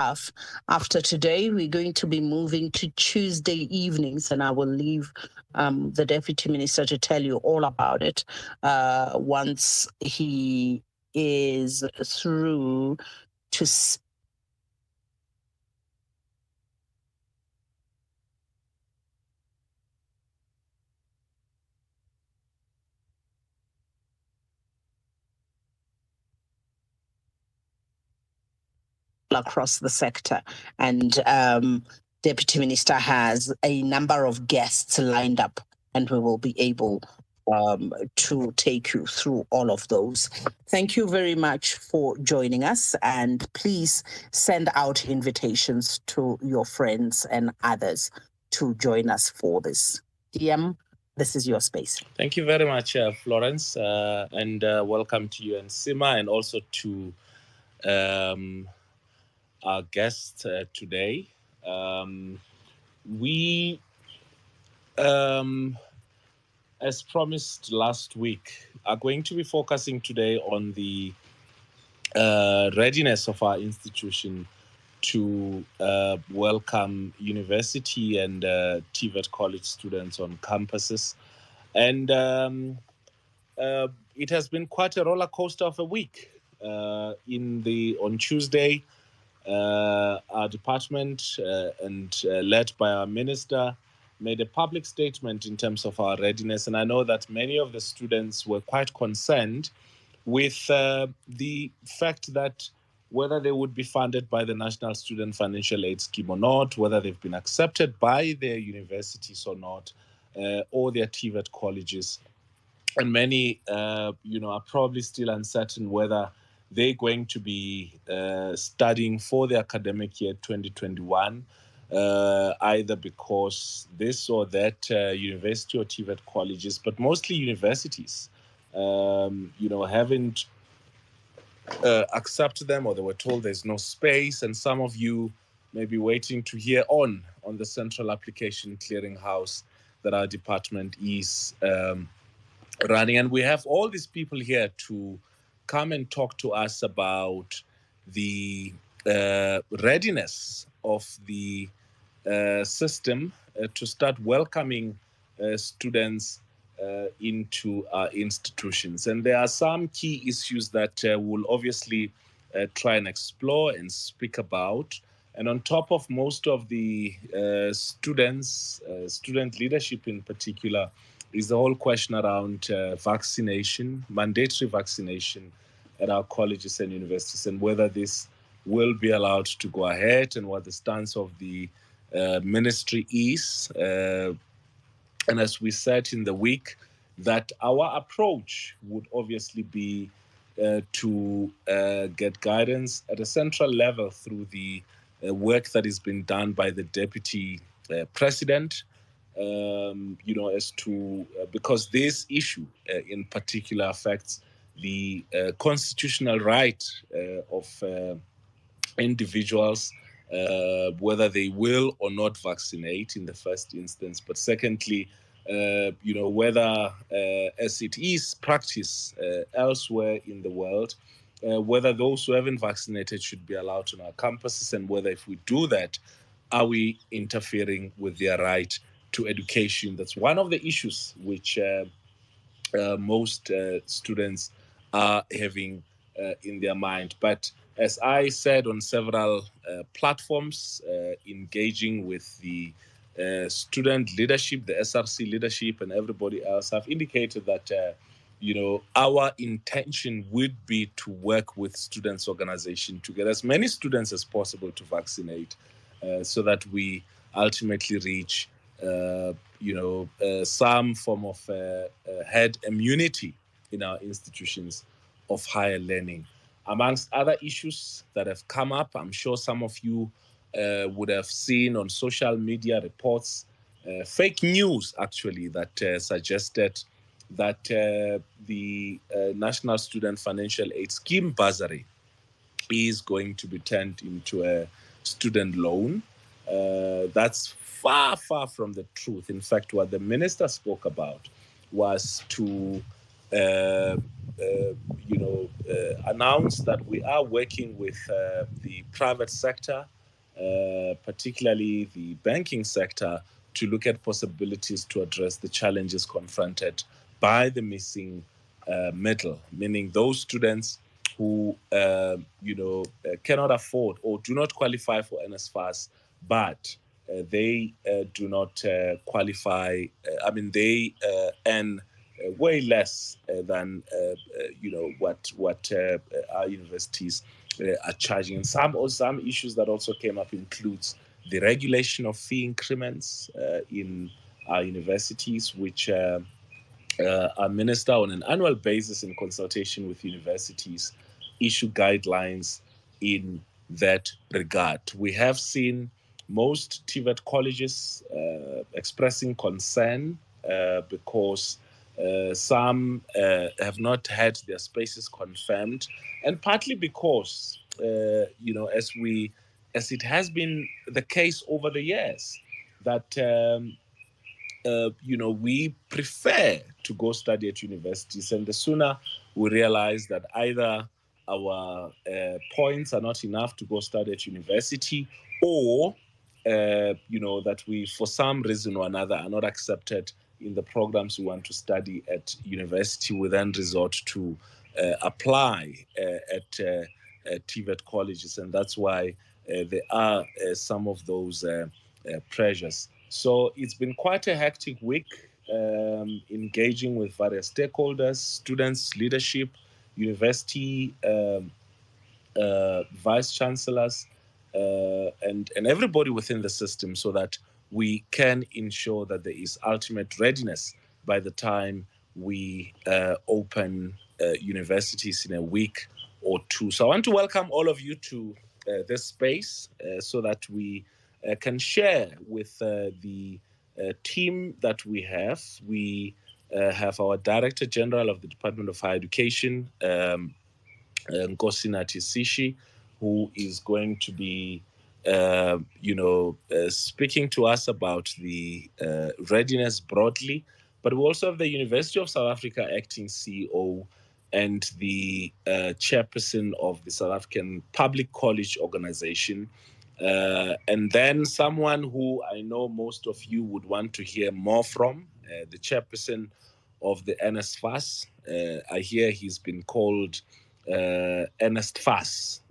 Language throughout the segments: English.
After today, we're going to be moving to Tuesday evenings, and I will leave the Deputy Minister to tell you all about it once he is through to across the sector. And Deputy Minister has a number of guests lined up, and we will be able to take you through all of those. Thank you very much for joining us, and please send out invitations to your friends and others to join us for this. DM, this is your space. Thank you very much, Florence, and welcome to you and Sima, and also to our guest today. We, as promised last week, are going to be focusing today on the readiness of our institution to welcome university and TVET college students on campuses. And it has been quite a roller coaster of a week. On Tuesday, our department led by our minister made a public statement in terms of our readiness, and I know that many of the students were quite concerned with the fact that whether they would be funded by the National Student Financial Aid Scheme or not, whether they've been accepted by their universities or not, or their TVET colleges. And many, are probably still uncertain whether they're going to be studying for the academic year 2021, either because this or that university or TVET colleges, but mostly universities, haven't accepted them, or they were told there's no space. And some of you may be waiting to hear on the central application clearinghouse that our department is running. And we have all these people here to come and talk to us about the readiness of the system to start welcoming students into our institutions. And there are some key issues that we'll obviously try and explore and speak about. And on top of most of the student leadership in particular, is the whole question around vaccination, mandatory vaccination at our colleges and universities, and whether this will be allowed to go ahead, and what the stance of the ministry is. And as we said in the week, that our approach would obviously be to get guidance at a central level through the work that is being done by the Deputy President, as to, because this issue in particular affects the constitutional right of individuals, whether they will or not vaccinate in the first instance, but secondly, whether, as it is practice elsewhere in the world, whether those who haven't vaccinated should be allowed on our campuses, and whether if we do that, are we interfering with their right to education? That's one of the issues which most students are having in their mind. But as I said on several platforms, engaging with the student leadership, the SRC leadership, and everybody else, I've indicated that our intention would be to work with students' organization to get as many students as possible to vaccinate, so that we ultimately reach some form of herd immunity in our institutions of higher learning. Amongst other issues that have come up, I'm sure some of you would have seen on social media reports, fake news actually, that suggested that the National Student Financial Aid Scheme bursary is going to be turned into a student loan. That's far, far from the truth. In fact, what the minister spoke about was to announced that we are working with the private sector, particularly the banking sector, to look at possibilities to address the challenges confronted by the missing middle, meaning those students who cannot afford or do not qualify for NSFAS, but they do not qualify. They earn way less than what our universities are charging. And some issues that also came up includes the regulation of fee increments in our universities, which minister on an annual basis in consultation with universities issue guidelines in that regard. We have seen most TVET colleges expressing concern because some have not had their spaces confirmed, and partly because, as it has been the case over the years, that we prefer to go study at universities, and the sooner we realize that either our points are not enough to go study at university, or that we, for some reason or another, are not accepted in the programs we want to study at university, we then resort to apply at TVET colleges, and that's why there are some of those pressures. So it's been quite a hectic week, engaging with various stakeholders, students, leadership, university vice chancellors, and everybody within the system, so that we can ensure that there is ultimate readiness by the time we open universities in a week or two. So I want to welcome all of you to this space so that we can share with the team that we have. We have our Director General of the Department of Higher Education, Nkosinathi Sishi, who is going to be, speaking to us about the readiness broadly. But we also have the University of South Africa acting CEO and the chairperson of the South African Public College Organization. And then someone who I know most of you would want to hear more from, the chairperson of the NSFAS. I hear he's been called Ernest Fass,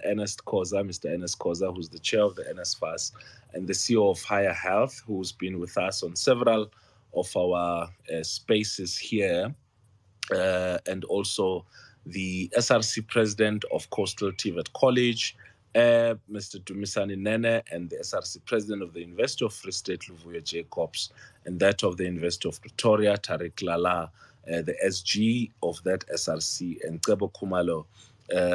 Ernest Koza, Mr. Ernest Koza, who's the chair of the NSFAS, and the CEO of Higher Health, who's been with us on several of our spaces here, and also the SRC president of Coastal TVET College, Mr. Dumisani Nene, and the SRC president of the University of Free State, Luvuyo Jacobs, and that of the University of Pretoria, Tariq Lala, the SG of that SRC, and Cebo Kumalo,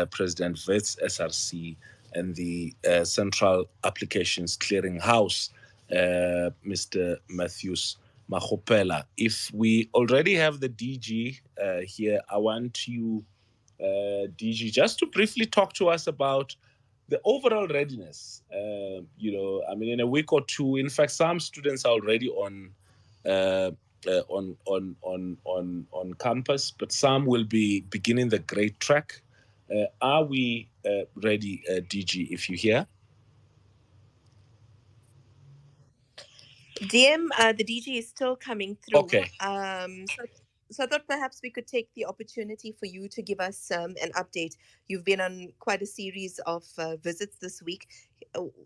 President Vets SRC, and the Central Applications Clearinghouse, Mr. Matthews Mahopela. If we already have the DG here, I want you, DG, just to briefly talk to us about the overall readiness. In a week or two, in fact, some students are already uh, on campus, but some will be beginning the grade track. Are we ready, DG? If you hear. DM, the DG is still coming through. Okay. So I thought perhaps we could take the opportunity for you to give us an update. You've been on quite a series of visits this week.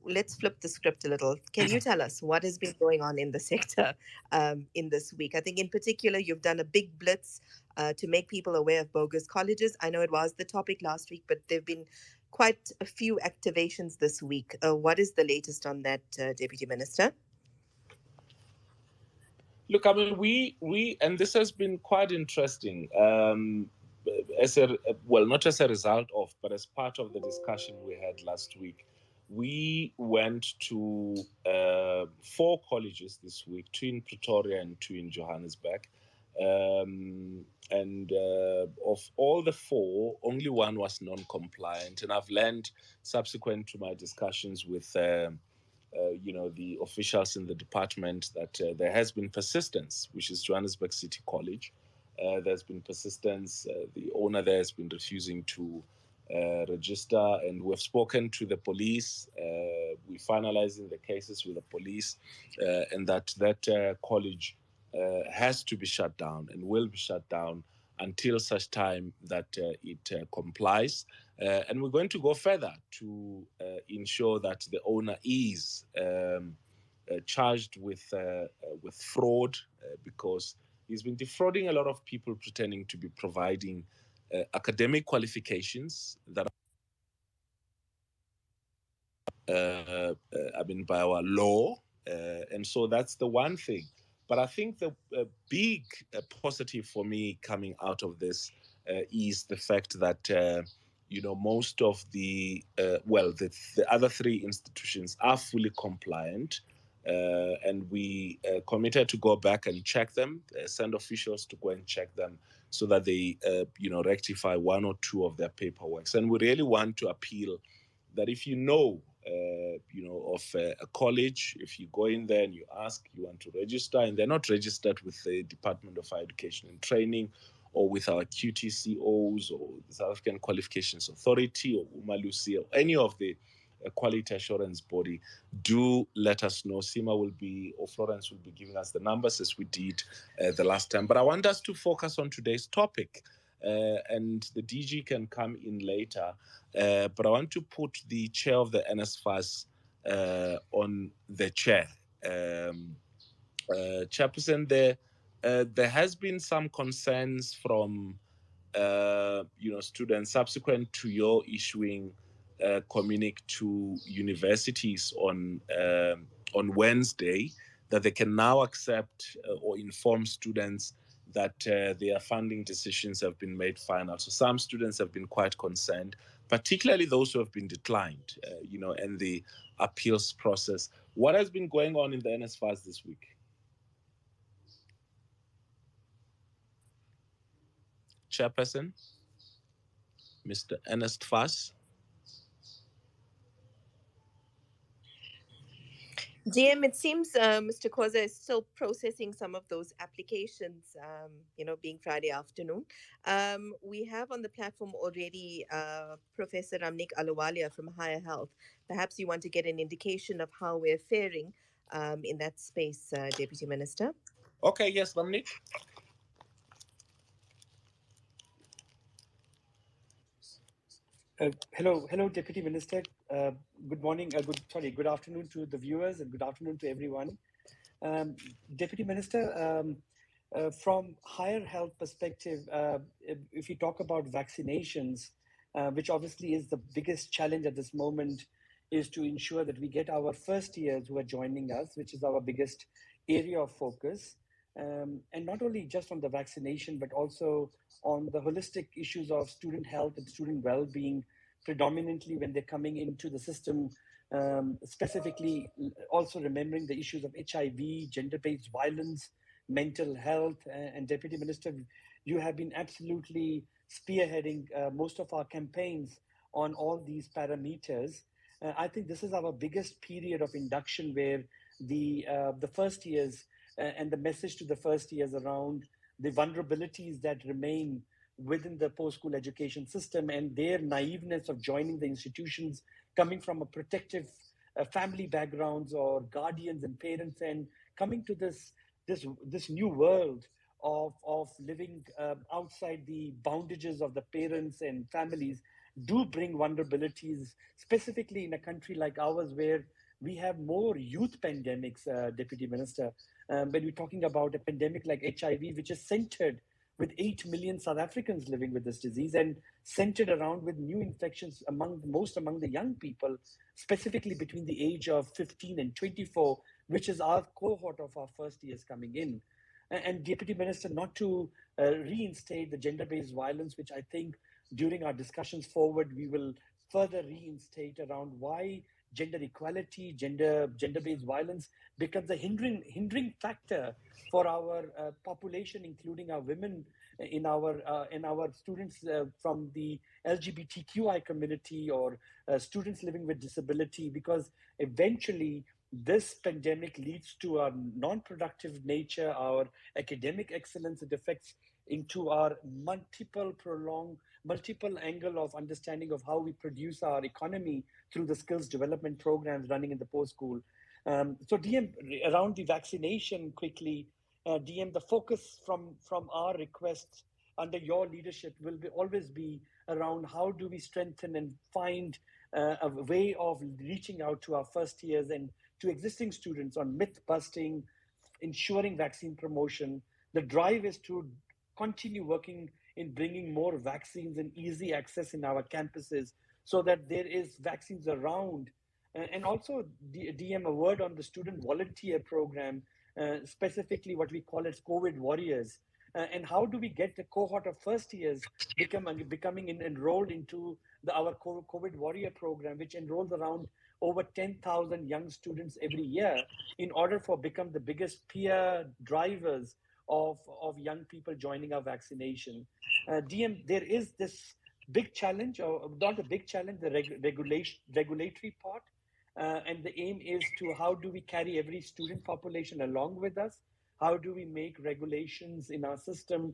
Let's flip the script a little. Can you tell us what has been going on in the sector in this week? I think in particular, you've done a big blitz to make people aware of bogus colleges. I know it was the topic last week, but there have been quite a few activations this week. What is the latest on that, Deputy Minister? Look, we, and this has been quite interesting. Not as a result of, but as part of the discussion we had last week, we went to 4 colleges this week, 2 in Pretoria and 2 in Johannesburg. And of all the 4, only 1 was non-compliant. And I've learned, subsequent to my discussions with the officials in the department, that there has been persistence, which is Johannesburg City College. There's been persistence. The owner there has been refusing to register, and we've spoken to the police. We're finalizing the cases with the police, and that college has to be shut down and will be shut down until such time that it complies. And we're going to go further to ensure that the owner is charged with fraud, because he's been defrauding a lot of people, pretending to be providing academic qualifications that by our law, and so that's the one thing. But I think the big positive for me coming out of this is the fact that most of the other three institutions are fully compliant. And we committed to go back and check them, send officials to go and check them, so that they, rectify one or two of their paperwork. And we really want to appeal that if of a college, if you go in there and you ask, you want to register, and they're not registered with the Department of Higher Education and Training, or with our QTCOs, or the South African Qualifications Authority, or UMalusi, or any of the quality assurance body, do let us know. Sima will be, or Florence will be giving us the numbers as we did the last time. But I want us to focus on today's topic. And the DG can come in later. But I want to put the chair of the NSFAS on the chair. Chairperson, there has been some concerns from students subsequent to your issuing communique to universities on Wednesday, that they can now accept or inform students that their funding decisions have been made final. So some students have been quite concerned, particularly those who have been declined, in the appeals process. What has been going on in the NSFAS this week? Chairperson, Mr. Ernest Fass. DM, it seems Mr. Khoza is still processing some of those applications, being Friday afternoon. We have on the platform already Professor Ramnik Aluwalia from Higher Health. Perhaps you want to get an indication of how we're faring in that space, Deputy Minister. Okay, yes, Ramnik. Hello, Deputy Minister. Good morning. Good afternoon to the viewers, and good afternoon to everyone. Deputy Minister, from higher health perspective, if you talk about vaccinations, which obviously is the biggest challenge at this moment, is to ensure that we get our first years who are joining us, which is our biggest area of focus. And not only just on the vaccination, but also on the holistic issues of student health and student well-being, predominantly when they're coming into the system, specifically also remembering the issues of HIV, gender-based violence, mental health. And Deputy Minister, you have been absolutely spearheading most of our campaigns on all these parameters. I think this is our biggest period of induction, where the first years and the message to the first years around the vulnerabilities that remain within the post-school education system, and their naiveness of joining the institutions, coming from a protective family backgrounds or guardians and parents, and coming to this new world of living outside the boundages of the parents and families, do bring vulnerabilities, specifically in a country like ours, where we have more youth pandemics, Deputy Minister. When we're talking about a pandemic like HIV, which is centered with 8 million South Africans living with this disease, and centered around with new infections among the young people, specifically between the age of 15 and 24, which is our cohort of our first years coming in. And Deputy Minister, not to reinstate the gender-based violence, which I think during our discussions forward, we will further reinstate around why gender equality, gender-based violence becomes a hindering factor for our population, including our women in our students from the LGBTQI community, or students living with disability, because eventually this pandemic leads to our non-productive nature, our academic excellence. It affects into our multiple angle of understanding of how we produce our economy through the skills development programs running in the post-school. So DM, around the vaccination quickly, DM, the focus from our request under your leadership will always be around how do we strengthen and find a way of reaching out to our first years and to existing students on myth busting, ensuring vaccine promotion. The drive is to continue working in bringing more vaccines and easy access in our campuses so that there is vaccines around. And also, DM, a word on the student volunteer program, specifically what we call as COVID warriors. And how do we get the cohort of first years becoming enrolled into our COVID warrior program, which enrolls around over 10,000 young students every year in order for become the biggest peer drivers of young people joining our vaccination. DM, there is this big challenge, or not a big challenge, the regulatory part. And the aim is to how do we carry every student population along with us? How do we make regulations in our system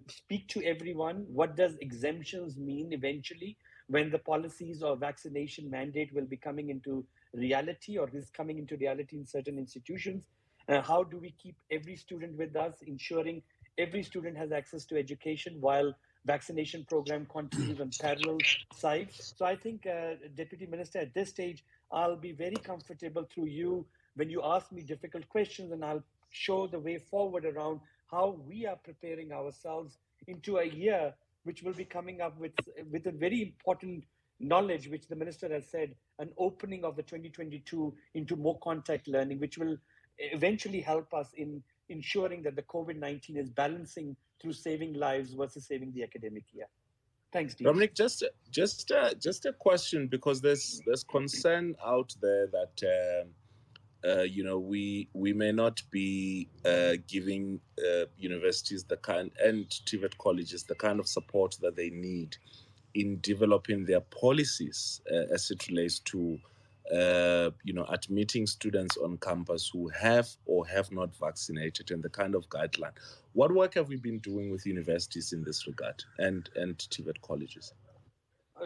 speak to everyone? What does exemptions mean eventually when the policies or vaccination mandate will be coming into reality or is coming into reality in certain institutions? How do we keep every student with us, ensuring every student has access to education while vaccination program continues on parallel side? So I think, Deputy Minister, at this stage, I'll be very comfortable through you when you ask me difficult questions, and I'll show the way forward around how we are preparing ourselves into a year which will be coming up with a very important knowledge, which the minister has said, an opening of the 2022 into more contact learning, which will eventually help us in ensuring that the COVID-19 is balancing through saving lives versus saving the academic year. Thanks, Dean. Dominic, just a question, because there's concern out there that we may not be giving universities the kind, and TVET colleges, the kind of support that they need in developing their policies as it relates to admitting students on campus who have or have not vaccinated, and the kind of guideline. What work have we been doing with universities in this regard, and TVET colleges?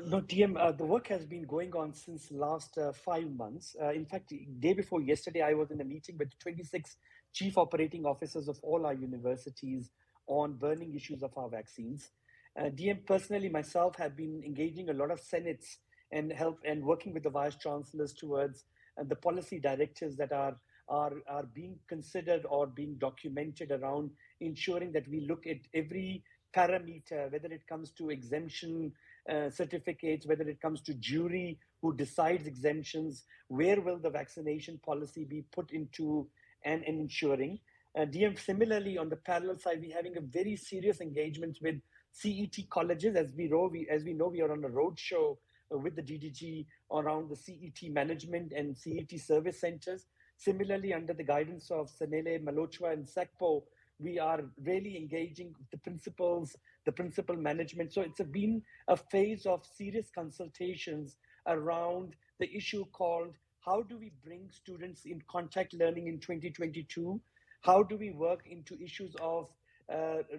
No, TM, the work has been going on since last 5 months. In fact, day before yesterday, I was in a meeting with 26 chief operating officers of all our universities on burning issues of our vaccines. DM, personally, myself, have been engaging a lot of senates and help and working with the vice chancellors towards the policy directives that are being considered or being documented around ensuring that we look at every parameter, whether it comes to exemption certificates, whether it comes to jury who decides exemptions, where will the vaccination policy be put into and ensuring. DM, similarly, on the parallel side, we're having a very serious engagement with CET colleges. As we know, we are on a roadshow with the DDG around the CET management and CET service centers. Similarly, under the guidance of Sanele Malochwa and SACPO, we are really engaging the principals, the principal management. So it's been a phase of serious consultations around the issue called how do we bring students in contact learning in 2022? How do we work into issues of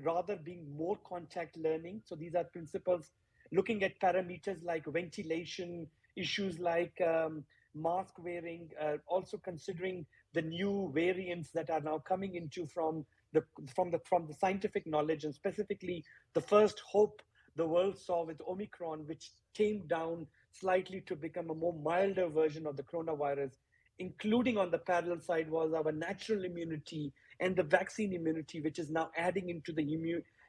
rather being more contact learning? So these are principles looking at parameters like ventilation, issues like mask wearing, also considering the new variants that are now coming into from the scientific knowledge, and specifically the first hope the world saw with Omicron, which came down slightly to become a more milder version of the coronavirus. Including on the parallel side was our natural immunity and the vaccine immunity, which is now adding into the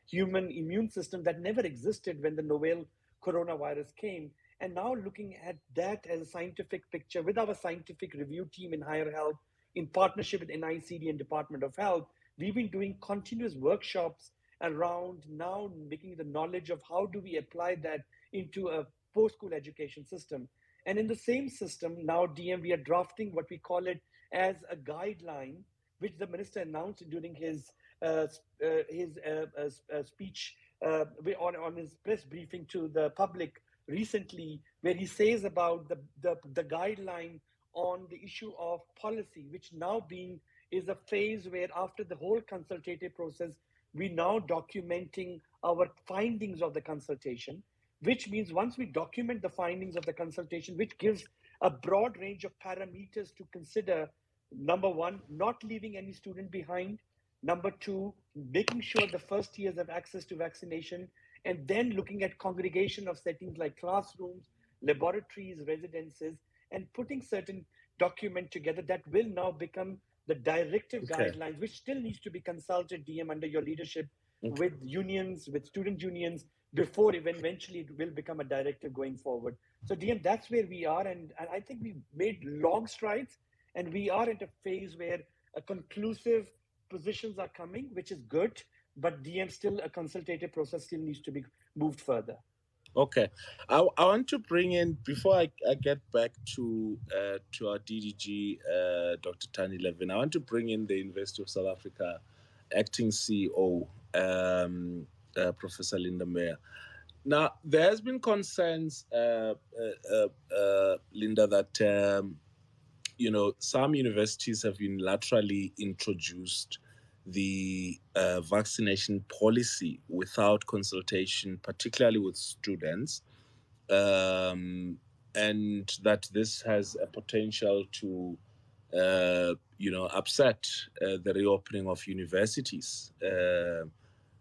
human immune system that never existed when the novel coronavirus came. And now looking at that as a scientific picture with our scientific review team in higher health, in partnership with NICD and Department of Health, we've been doing continuous workshops around now making the knowledge of how do we apply that into a post-school education system. And in the same system, now DM, we are drafting what we call it as a guideline, which the minister announced during his speech on his press briefing to the public recently, where he says about the guideline on the issue of policy, which now being is a phase where after the whole consultative process, we now documenting our findings of the consultation, which means once we document the findings of the consultation, which gives a broad range of parameters to consider. Number one, not leaving any student behind. Number two, making sure the first years have access to vaccination, and then looking at congregation of settings like classrooms, laboratories, residences, and putting certain document together that will now become the directive Okay. guidelines, which still needs to be consulted, DM, under your leadership Okay. with unions, with student unions, before eventually it will become a directive going forward. So, DM, that's where we are, and I think we made long strides, and we are at a phase where a conclusive positions are coming, which is good, but DM, still a consultative process still needs to be moved further. Okay, I want to bring in before I get back to our DDG, Dr. Tani Levin. I want to bring in the University of South Africa acting CEO, Professor Linda Meyer. Now there has been concerns, Linda, that some universities have unilaterally introduced the vaccination policy without consultation, particularly with students, and that this has a potential to, upset the reopening of universities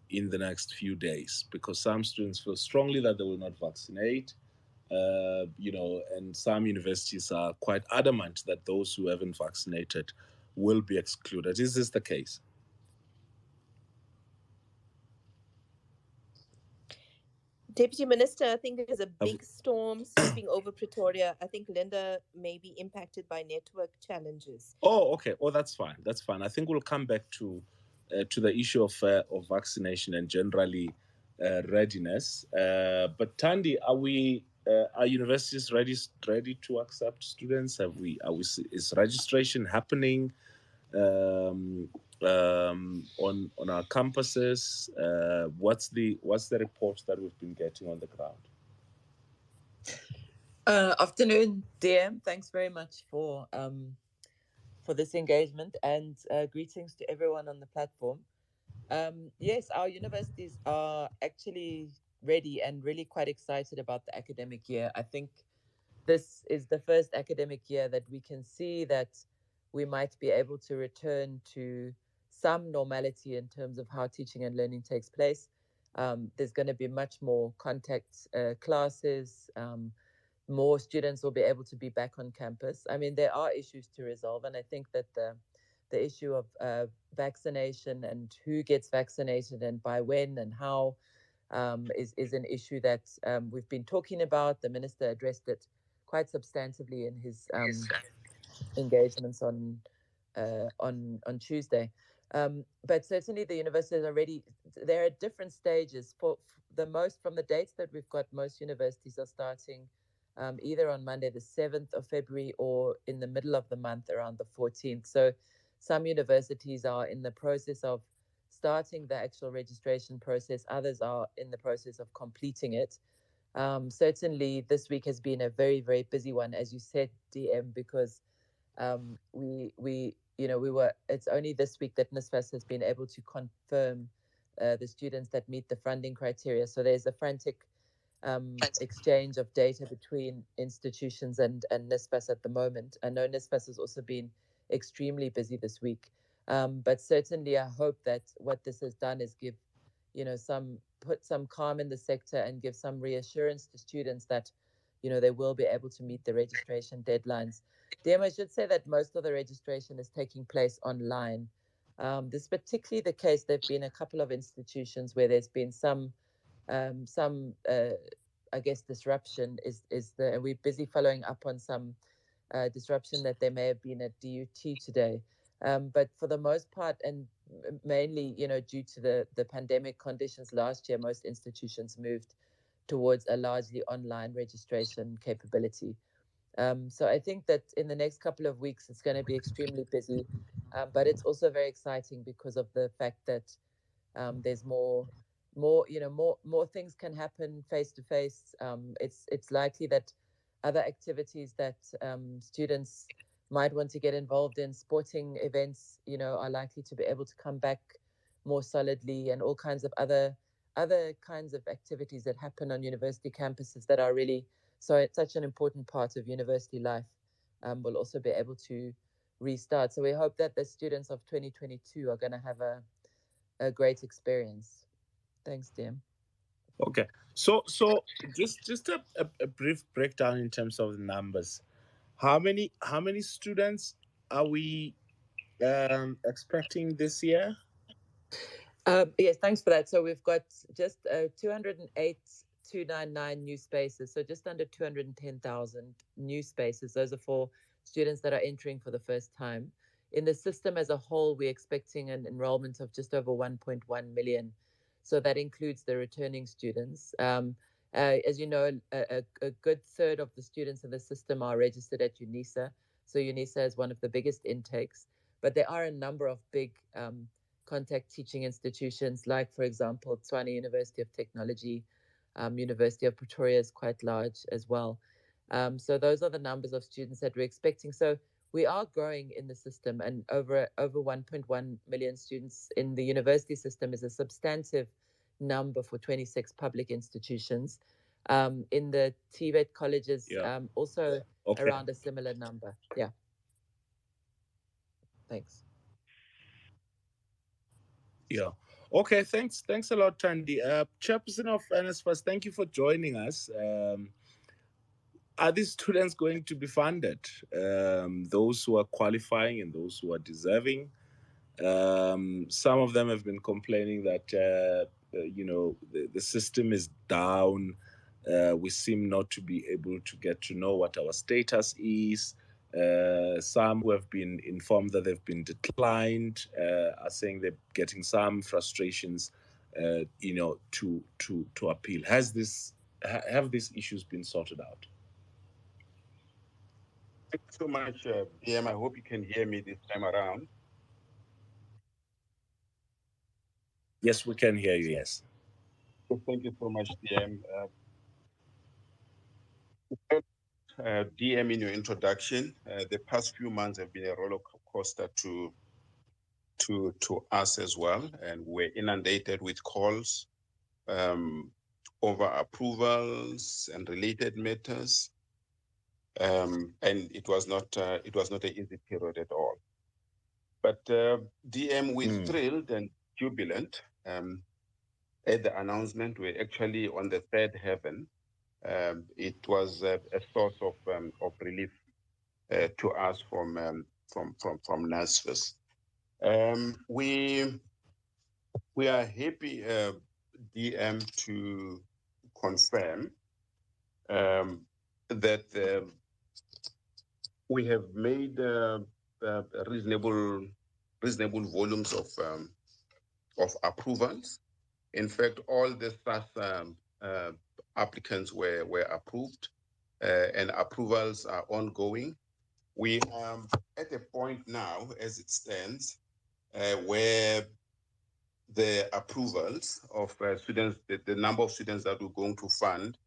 in the next few days, because some students feel strongly that they will not vaccinate, and some universities are quite adamant that those who haven't vaccinated will be excluded. Is this the case? Deputy Minister, I think there's a big storm sweeping over Pretoria. I think Linda may be impacted by network challenges. Oh, okay. Oh, that's fine. That's fine. I think we'll come back to the issue of vaccination and generally readiness. But Tandy, are universities ready to accept students? Is registration happening on our campuses? What's the report that we've been getting on the ground? Afternoon, DM. Thanks very much for this engagement, and greetings to everyone on the platform. Yes, our universities are actually ready and really quite excited about the academic year. I think this is the first academic year that we can see that we might be able to return to some normality in terms of how teaching and learning takes place. There's going to be much more contact classes. More students will be able to be back on campus. I mean, there are issues to resolve, and I think that the issue of vaccination and who gets vaccinated and by when and how is an issue that we've been talking about. The minister addressed it quite substantively in his engagements on Tuesday. But certainly the universities are ready. They're at different stages. For the most, from the dates that we've got, most universities are starting either on Monday, the 7th of February, or in the middle of the month around the 14th. So some universities are in the process of starting the actual registration process. Others are in the process of completing it. Certainly this week has been a very, very busy one, as you said, DM, because it's only this week that NSFAS has been able to confirm the students that meet the funding criteria. So there's a frantic exchange of data between institutions and NSFAS at the moment. I know NSFAS has also been extremely busy this week. But certainly I hope that what this has done is put some calm in the sector and give some reassurance to students that, they will be able to meet the registration deadlines. DM, I should say that most of the registration is taking place online. This is particularly the case. There have been a couple of institutions where there's been some I guess disruption and we're busy following up on some disruption that there may have been at DUT today. But for the most part, and mainly, due to the pandemic conditions last year, most institutions moved towards a largely online registration capability. So I think that in the next couple of weeks, it's going to be extremely busy, but it's also very exciting because of the fact that there's more things can happen face to face. It's likely that other activities that students might want to get involved in, sporting events, are likely to be able to come back more solidly, and all kinds of other kinds of activities that happen on university campuses that are really such an important part of university life, will also be able to restart. So we hope that the students of 2022 are going to have a great experience. Thanks, DM. Okay. So just a brief breakdown in terms of the numbers. How many students are we expecting this year? Yes, thanks for that. So we've got just 208,299 new spaces, so just under 210,000 new spaces. Those are for students that are entering for the first time. In the system as a whole, we're expecting an enrollment of just over 1.1 million. So that includes the returning students. As you know, a good third of the students in the system are registered at UNISA. So UNISA is one of the biggest intakes, but there are a number of big contact teaching institutions, like, for example, Tshwane University of Technology, University of Pretoria is quite large as well. So those are the numbers of students that we're expecting. So we are growing in the system, and over 1.1 million students in the university system is a substantive number for 26 public institutions. In the TVET colleges, Yeah. also Okay. around a similar number. Yeah. Thanks. Yeah. Okay. Thanks a lot, Tandy. Chairperson of NSFAS, thank you for joining us. Are these students going to be funded? Those who are qualifying and those who are deserving. Some of them have been complaining that the system is down. We seem not to be able to get to know what our status is. Some who have been informed that they've been declined are saying they're getting some frustrations, to appeal. Have these issues been sorted out? Thank you so much, DM. I hope you can hear me this time around. Yes, we can hear you. Yes. Thank you so much, DM. DM, in your introduction, the past few months have been a roller coaster to us as well, and we're inundated with calls over approvals and related matters, and it was not an easy period at all. But DM, we're thrilled and jubilant at the announcement. We're actually on the third heaven. It was a source of relief to us from NSFAS. We are happy, DM, to confirm that we have made reasonable volumes of approvals. In fact, all the SAS applicants were approved, and approvals are ongoing. We are at a point now, as it stands, where the approvals of students, the number of students that we're going to fund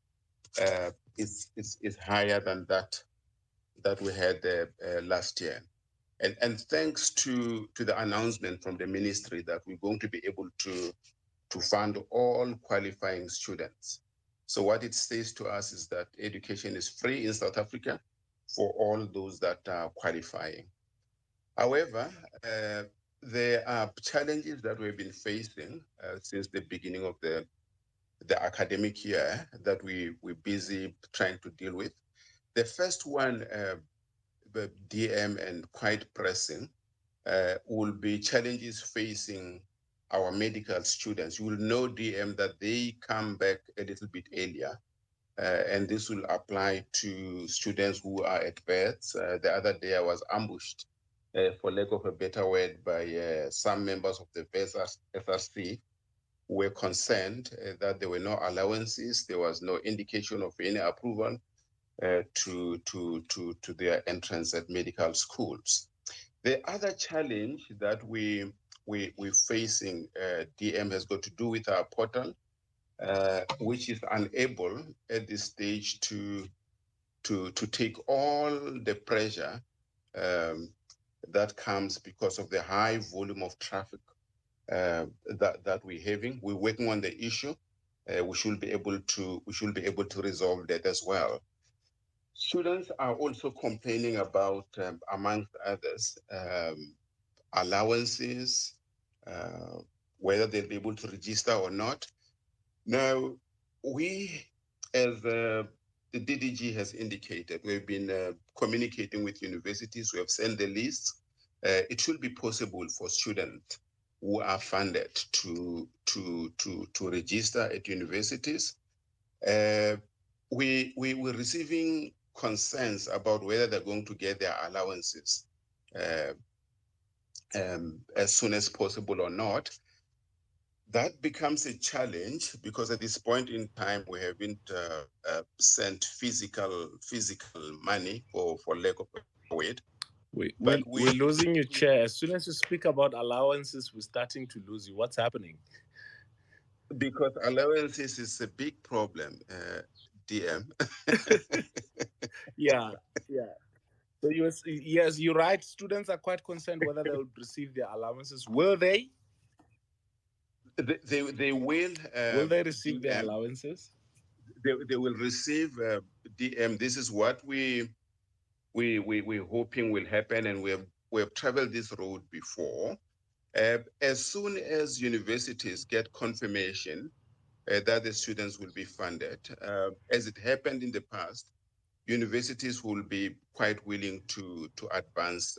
is higher than that we had last year. And thanks to the announcement from the ministry that we're going to be able to fund all qualifying students. So what it says to us is that education is free in South Africa for all those that are qualifying. However, there are challenges that we've been facing since the beginning of the academic year that we're busy trying to deal with. The first one, the DM, and quite pressing, will be challenges facing our medical students. You will know, DM, that they come back a little bit earlier, and this will apply to students who are at births. The other day I was ambushed, for lack of a better word, by some members of the FRC who were concerned that there were no allowances, there was no indication of any approval to their entrance at medical schools. The other challenge that we're facing, DM, has got to do with our portal, which is unable at this stage to take all the pressure that comes because of the high volume of traffic that we're having. We're working on the issue. We should be able to resolve that as well. Students are also complaining about, amongst others, allowances, uh, whether they'll be able to register or not. Now, we, as the DDG has indicated, we've been communicating with universities. We have sent the lists. It should be possible for students who are funded to register at universities. We're receiving concerns about whether they're going to get their allowances uh, as soon as possible or not. That becomes a challenge because at this point in time we haven't sent physical money, for lack of a word. But We're losing your chair. As soon as you speak about allowances, we're starting to lose you. What's happening? because allowances is a big problem, DM. Yeah, yeah. So yes, you're right. Students are quite concerned whether they will receive their allowances. Will they? They will, Will they receive their DM. allowances? They will receive, DM. This is what we're hoping will happen, and we have traveled this road before. As soon as universities get confirmation that the students will be funded, as it happened in the past, universities will be quite willing to advance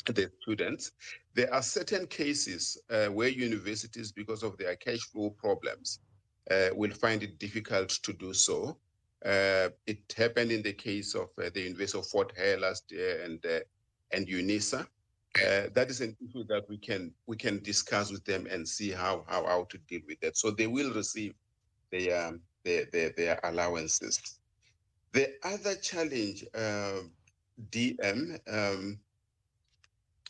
the students. There are certain cases where universities, because of their cash flow problems, will find it difficult to do so. It happened in the case of the University of Fort Hare last year and UNISA. That is an issue that we can discuss with them and see how to deal with that. So they will receive their allowances. The other challenge, DM,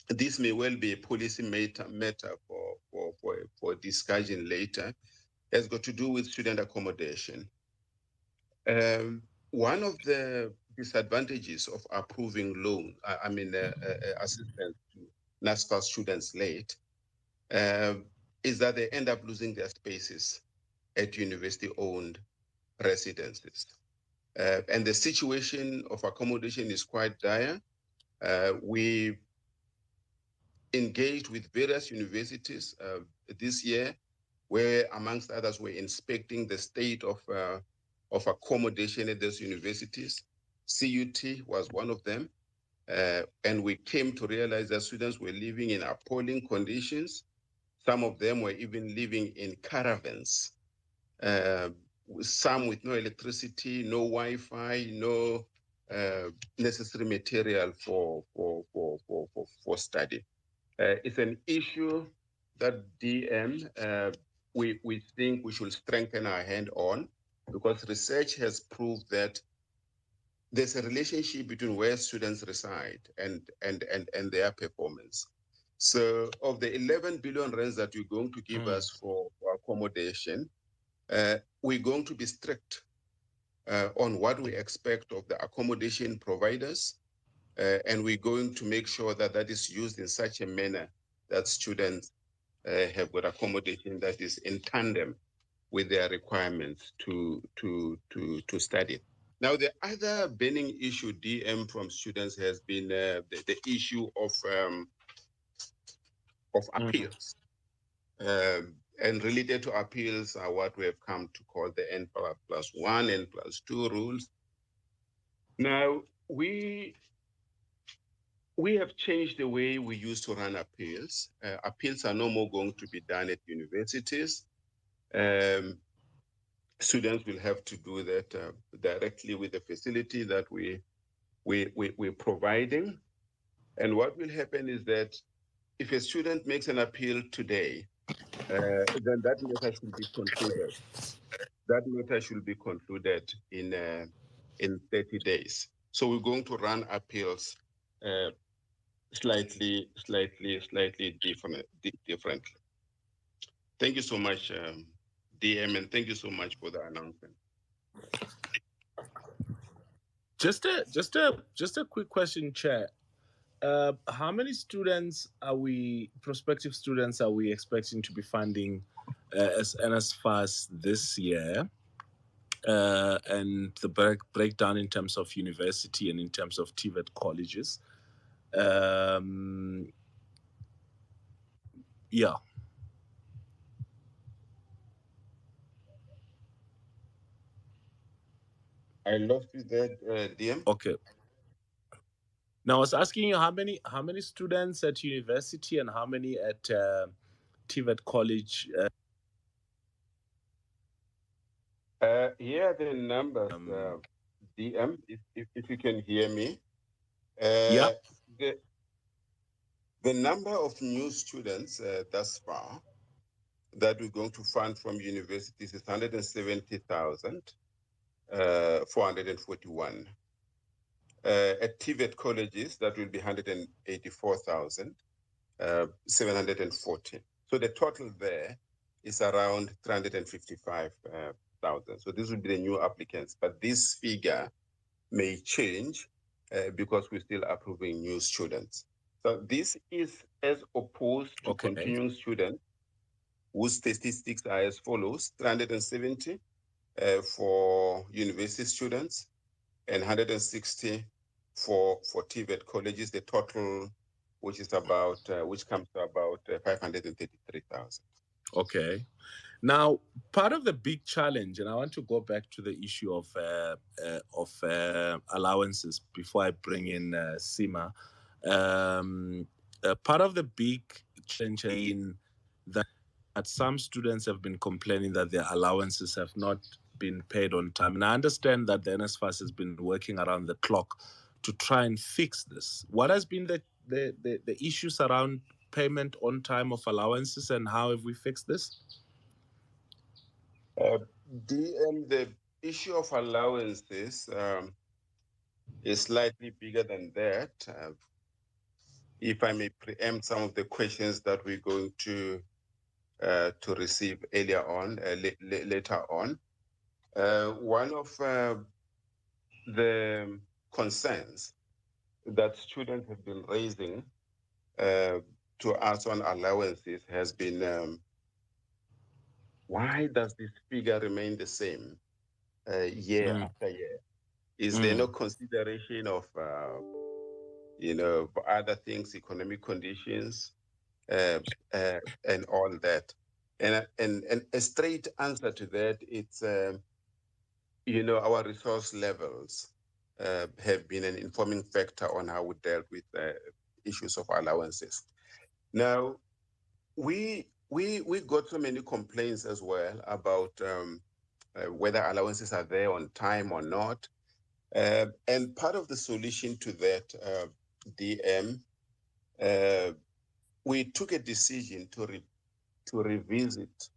this may well be a policy matter for discussion later, has got to do with student accommodation. One of the disadvantages of approving loan, assistance to NASFA students late, is that they end up losing their spaces at university-owned residences. And the situation of accommodation is quite dire. We engaged with various universities this year, where amongst others we're inspecting the state of accommodation at those universities. CUT was one of them. And we came to realize that students were living in appalling conditions. Some of them were even living in caravans, uh, some with no electricity, no Wi-Fi, no necessary material for study. It's an issue that DM, we think we should strengthen our hand on, because research has proved that there's a relationship between where students reside and their performance. So of the 11 billion rands that you're going to give us for accommodation, we're going to be strict on what we expect of the accommodation providers, and we're going to make sure that that is used in such a manner that students have got accommodation that is in tandem with their requirements to study. Now, the other burning issue, DM, from students has been the issue of appeals. And related to appeals are what we have come to call the N+1, N+2 rules. Now, we have changed the way we used to run appeals. Appeals are no more going to be done at universities. Students will have to do that directly with the facility that we're providing. And what will happen is that if a student makes an appeal today, then that matter should be concluded. That matter should be concluded in 30 days. So we're going to run appeals slightly differently. Thank you so much, DM, and thank you so much for the announcement. Just a quick question, Chair. How many students are we, prospective students, are we expecting to be funding as NSFAS this year? And the breakdown in terms of university and in terms of TVET colleges. Um, yeah. I lost you there, DM. Okay. Now I was asking you how many students at university and how many at TVET college. Here are the numbers, DM, if you can hear me. Yeah. The, the number of new students thus far that we're going to fund from universities is 170,441. At TVET colleges, that will be 184,740. So the total there is around 355,000. So this will be the new applicants, but this figure may change because we're still approving new students. So this is as opposed to Okay. continuing students whose statistics are as follows: 370 for university students and 160 for TVET colleges, the total, which is about, which comes to about 533,000. Okay. Now, part of the big challenge, and I want to go back to the issue of allowances before I bring in Sima. Part of the big challenge in that some students have been complaining that their allowances have not been paid on time, and I understand that the NSFAS has been working around the clock to try and fix this. What has been the issues around payment on time of allowances, and how have we fixed this? DM, the issue of allowances is slightly bigger than that. If I may preempt some of the questions that we're going to receive earlier on, later on. One of the concerns that students have been raising to us on allowances has been, why does this figure remain the same year after year? Is there no consideration of, other things, economic conditions, and all that? And a straight answer to that, it's, our resource levels have been an informing factor on how we dealt with issues of allowances. Now, we got so many complaints as well about whether allowances are there on time or not. And part of the solution to that, DM, we took a decision to revisit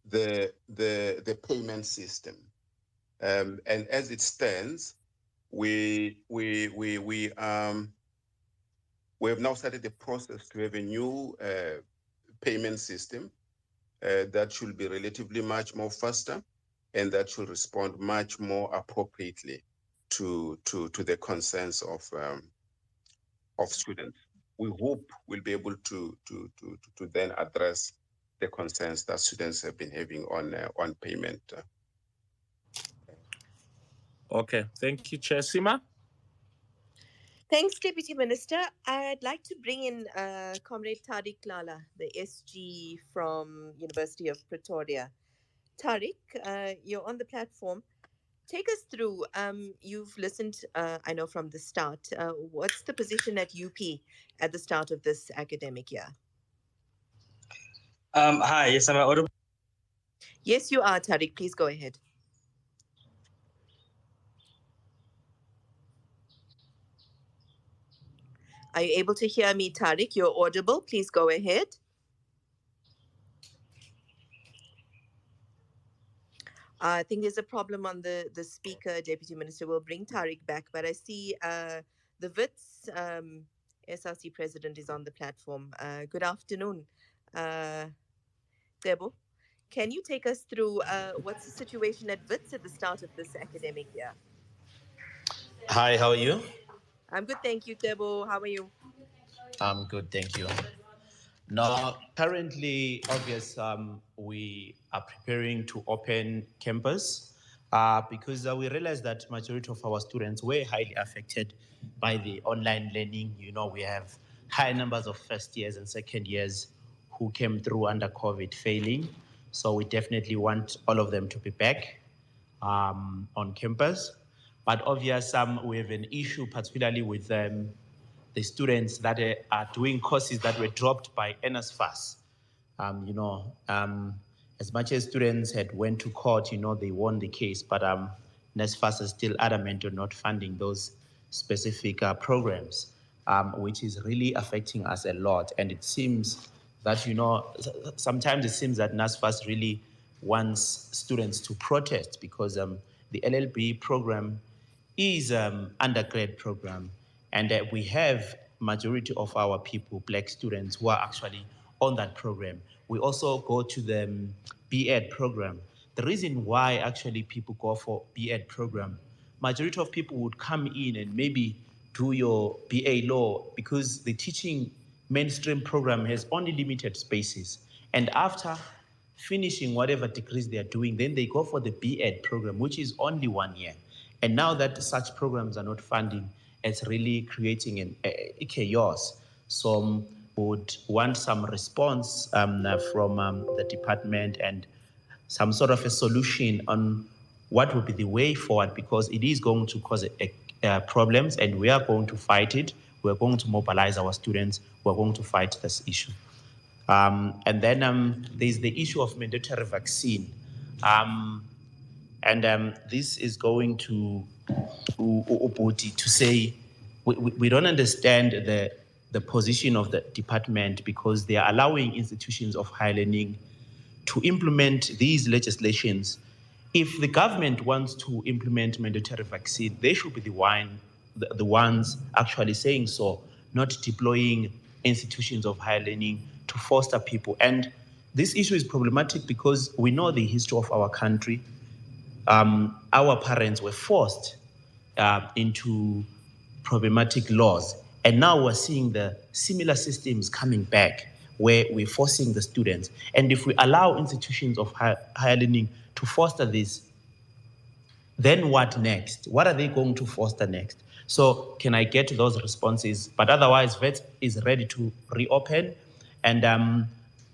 the payment system. And as it stands, we have now started the process to have a new payment system that should be relatively much more faster, and that should respond much more appropriately to the concerns of students. We hope we'll be able to then address the concerns that students have been having on payment. Okay, thank you, Chair Sima. Thanks, Deputy Minister. I'd like to bring in Comrade Tariq Lala, the SG from University of Pretoria. Tariq, you're on the platform. Take us through. You've listened, I know, from the start. What's the position at UP at the start of this academic year? Hi, yes, am I audible? Yes, you are, Tariq. Please go ahead. Are you able to hear me, Tariq? You're audible. Please go ahead. I think there's a problem on the speaker, Deputy Minister. We'll bring Tariq back, but I see the WITS SRC president is on the platform. Good afternoon, Debo. Can you take us through what's the situation at WITS at the start of this academic year? Hi, how are you? I'm good, thank you, Tebo. How are you? I'm good, thank you. Now, currently, obvious, we are preparing to open campus because we realized that majority of our students were highly affected by the online learning. You know, we have high numbers of first years and second years who came through under COVID failing. So we definitely want all of them to be back on campus. But obviously, we have an issue, particularly with the students that are doing courses that were dropped by NSFAS. You know, as much as students had went to court, you know, they won the case, but NSFAS is still adamant on not funding those specific programs, which is really affecting us a lot. And it seems that, you know, sometimes it seems that NSFAS really wants students to protest because the LLB program is undergrad program, and we have majority of our people, black students, who are actually on that program. We also go to the B.Ed program. The reason why actually people go for B.Ed program, majority of people would come in and maybe do your BA law because the teaching mainstream program has only limited spaces. And after finishing whatever degrees they are doing, then they go for the B.Ed program, which is only 1 year. And now that such programs are not funding, it's really creating a chaos. So would want some response from the department and some sort of a solution on what would be the way forward, because it is going to cause problems and we are going to fight it. We're going to mobilize our students. We're going to fight this issue. And then there's the issue of mandatory vaccine. And this is going to Buti to say we don't understand the position of the department because they are allowing institutions of higher learning to implement these legislations. If the government wants to implement mandatory vaccine, they should be the ones actually saying so, not deploying institutions of higher learning to foster people. And this issue is problematic because we know the history of our country. Our parents were forced into problematic laws. And now we're seeing the similar systems coming back where we're forcing the students. And if we allow institutions of higher learning to foster this, then what next? What are they going to foster next? So can I get those responses? But otherwise, VET is ready to reopen. And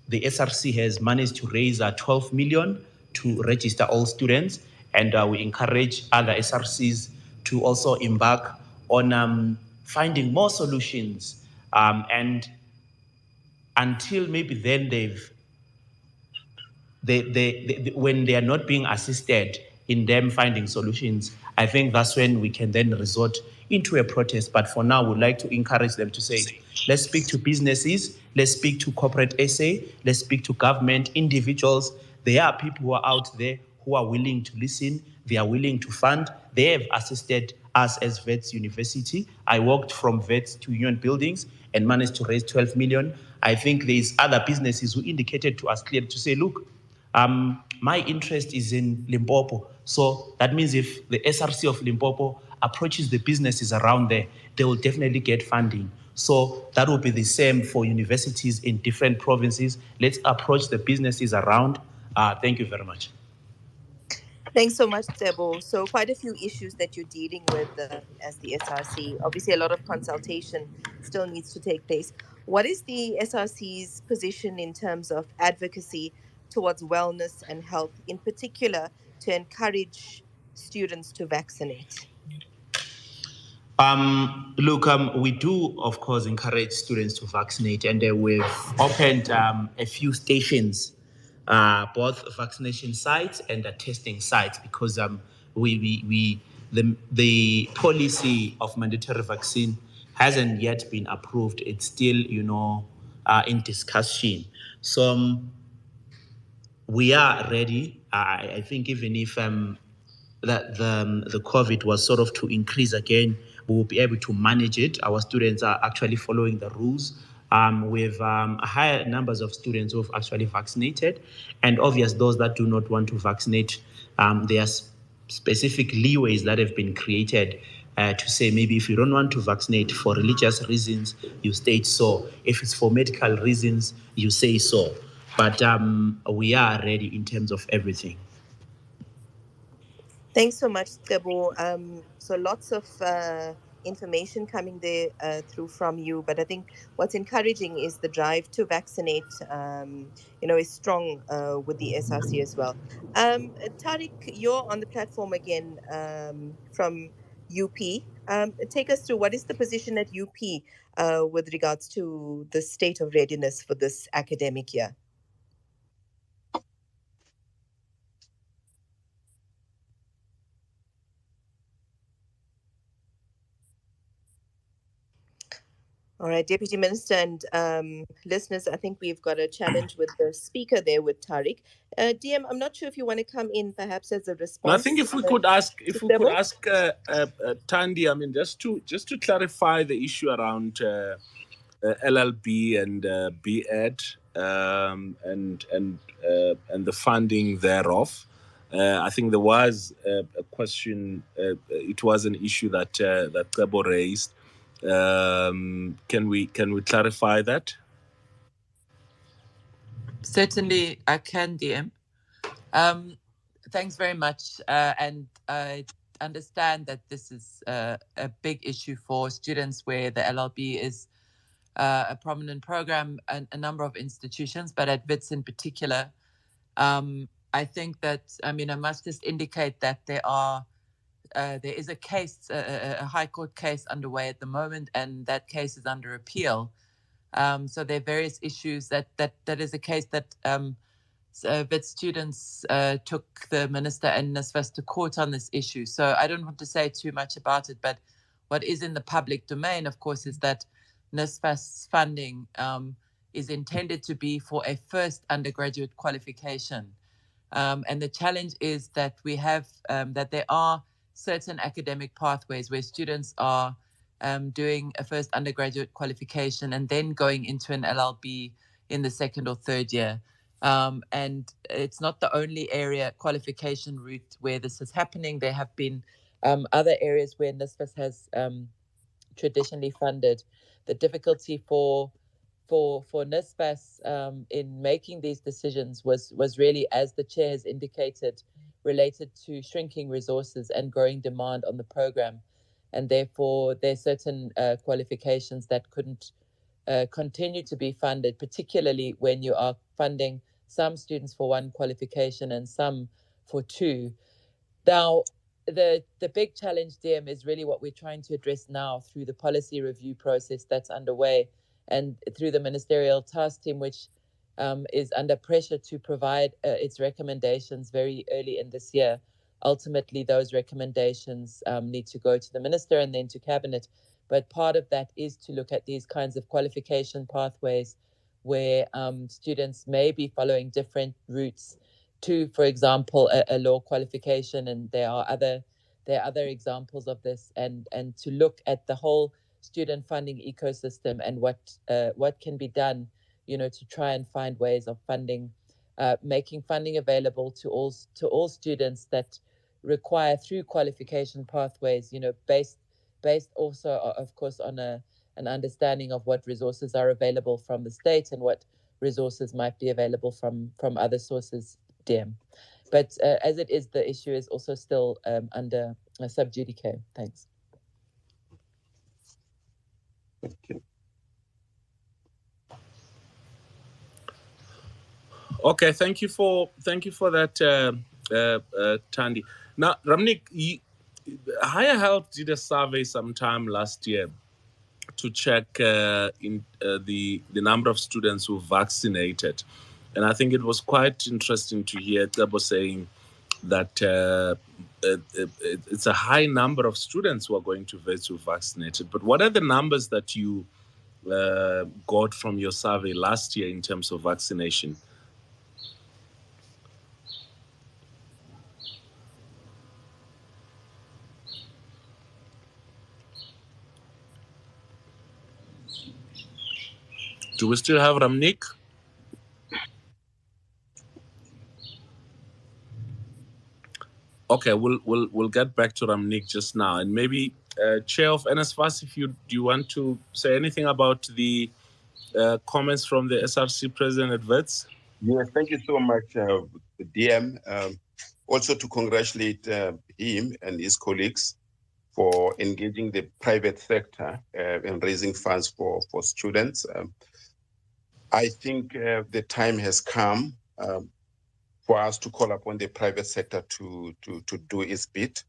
the SRC has managed to raise 12 million to register all students. And we encourage other SRCs to also embark on finding more solutions. And until maybe then when they are not being assisted in them finding solutions, I think that's when we can then resort into a protest. But for now, we'd like to encourage them to say, let's speak to businesses, let's speak to corporate SA, let's speak to government, individuals. There are people who are out there who are willing to listen, they are willing to fund. They have assisted us as VETS University. I worked from VETS to Union Buildings and managed to raise 12 million. I think there's other businesses who indicated to us clearly to say, look, my interest is in Limpopo. So that means if the SRC of Limpopo approaches the businesses around there, they will definitely get funding. So that will be the same for universities in different provinces. Let's approach the businesses around. Thank you very much. Thanks so much, Tebo. So, quite a few issues that you're dealing with as the SRC. Obviously, a lot of consultation still needs to take place. What is the SRC's position in terms of advocacy towards wellness and health, in particular to encourage students to vaccinate? Look, we do, of course, encourage students to vaccinate, and we've opened a few stations, both vaccination sites and testing sites, because the policy of mandatory vaccine hasn't yet been approved. It's still, in discussion. So we are ready. I think even if that the COVID was sort of to increase again, we will be able to manage it. Our students are actually following the rules. With higher numbers of students who have actually vaccinated, and obvious those that do not want to vaccinate, there are specific leeways that have been created to say maybe if you don't want to vaccinate for religious reasons, you state so. If it's for medical reasons, you say so. But we are ready in terms of everything. Thanks so much, Tebo. So lots of information coming there through from you, but I think what's encouraging is the drive to vaccinate. Is strong with the SRC as well. Tariq, you're on the platform again from UP. Take us through what is the position at UP with regards to the state of readiness for this academic year. All right, Deputy Minister and listeners, I think we've got a challenge with the speaker there with Tariq. DM, I'm not sure if you want to come in perhaps as a response. No, I think if we could ask Tandy, I mean, just to clarify the issue around LLB and BEd and the funding thereof. I think there was a question. It was an issue that that Tebo raised. Can we clarify that? Certainly, I can, DM. Thanks very much. And I understand that this is a big issue for students where the LLB is a prominent program and a number of institutions, but at WITS in particular. I think that, I must just indicate that there is a case, a High Court case underway at the moment, and that case is under appeal. So there are various issues that is a case that WITS students took the minister and NSFAS to court on this issue. So I don't want to say too much about it, but what is in the public domain, of course, is that NSFAS funding is intended to be for a first undergraduate qualification. And the challenge is that we have, that there are certain academic pathways where students are doing a first undergraduate qualification and then going into an LLB in the second or third year. And it's not the only area qualification route where this is happening. There have been other areas where NSFAS has traditionally funded. The difficulty for NSFAS in making these decisions was really, as the chair has indicated, related to shrinking resources and growing demand on the program. And therefore, there are certain qualifications that couldn't continue to be funded, particularly when you are funding some students for one qualification and some for two. Now, the big challenge, DM, is really what we're trying to address now through the policy review process that's underway and through the ministerial task team, which is under pressure to provide its recommendations very early in this year. Ultimately, those recommendations need to go to the minister and then to cabinet. But part of that is to look at these kinds of qualification pathways where students may be following different routes to, for example, a law qualification, and there are other examples of this, and to look at the whole student funding ecosystem and what can be done, to try and find ways of funding, making funding available to all students that require through qualification pathways, based also, of course, on an understanding of what resources are available from the state and what resources might be available from other sources, DM. But as it is, the issue is also still under sub judice. Thanks. Okay, thank you for that, Tandy. Now, Ramnik, Higher Health did a survey sometime last year to check in the number of students who vaccinated, and I think it was quite interesting to hear Tebo saying that it's a high number of students who are going to VETS who vaccinated. But what are the numbers that you got from your survey last year in terms of vaccination? Do we still have Ramnik? Okay, we'll get back to Ramnik just now, and maybe Chair of NSFAS, if you do you want to say anything about the comments from the SRC President at Wits? Yes, thank you so much, DM. Also to congratulate him and his colleagues for engaging the private sector in raising funds for students. I think the time has come for us to call upon the private sector to do its bit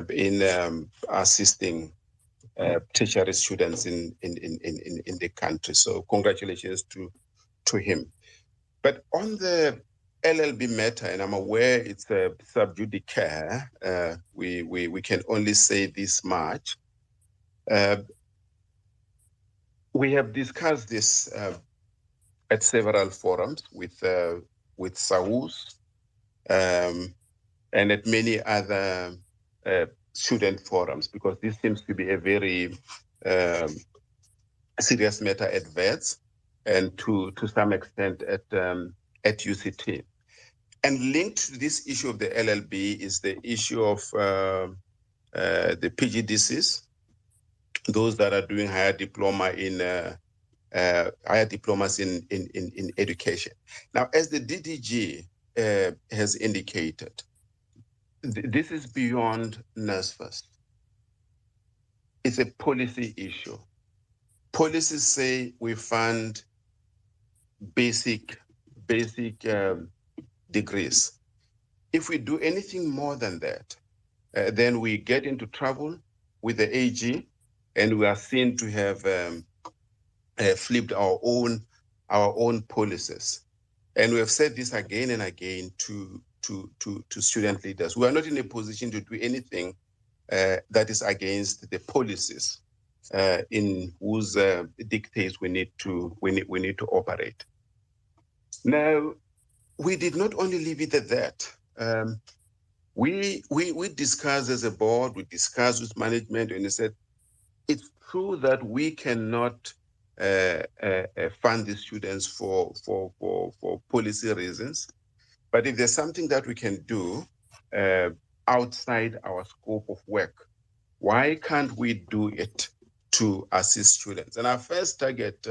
in assisting tertiary students in the country. So congratulations to him. But on the LLB matter, and I'm aware it's a sub judice, we can only say this much. We have discussed this at several forums with SAUS and at many other student forums, because this seems to be a very serious matter at VETS and to some extent at UCT. And linked to this issue of the LLB is the issue of the PGDCs, those that are doing higher diploma in higher diplomas in education. Now, as the DDG has indicated, this is beyond NSFAS. It's a policy issue. Policies say we fund basic degrees. If we do anything more than that, then we get into trouble with the AG, and we are seen to have flipped our own policies. And we have said this again and again to student leaders. We are not in a position to do anything that is against the policies in whose dictates we need to operate. Now, we did not only leave it at that. We discussed as a board, we discussed with management, and they said, it's true that we cannot fund the students for policy reasons, but if there's something that we can do outside our scope of work, why can't we do it to assist students? And our first target,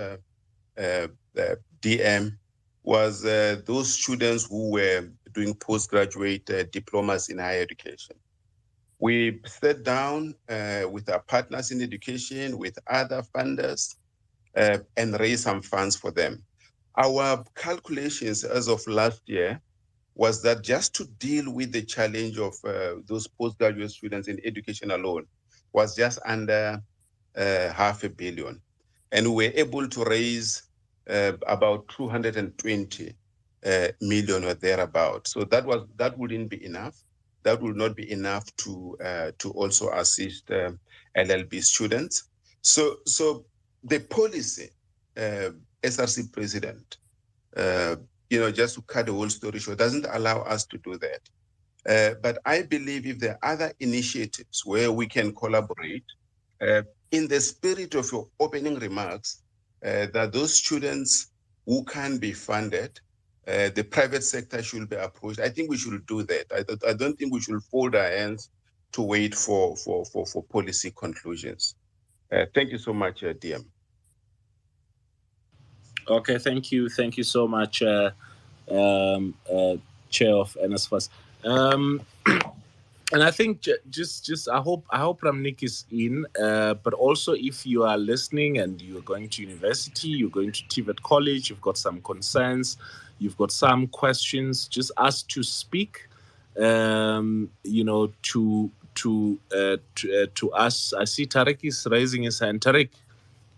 DM, was those students who were doing postgraduate diplomas in higher education. We sat down with our partners in education, with other funders, and raised some funds for them. Our calculations as of last year was that just to deal with the challenge of those postgraduate students in education alone was just under $500 million. And we were able to raise about 220 million or thereabout. So that wouldn't be enough. That would not be enough to also assist LLB students. So the policy, SRC president, just to cut the whole story short, doesn't allow us to do that. But I believe if there are other initiatives where we can collaborate, in the spirit of your opening remarks, that those students who can be funded, the private sector should be approached. I think we should do that. I don't think we should fold our hands to wait for policy conclusions. Thank you so much, DM. Okay, thank you so much, Chair of NSFAS. And I think just I hope Ramnik is in. But also, if you are listening and you are going to university, you're going to TVET College, you've got some concerns, you've got some questions, just ask to speak. To us. I see Tariq is raising his hand. Tariq,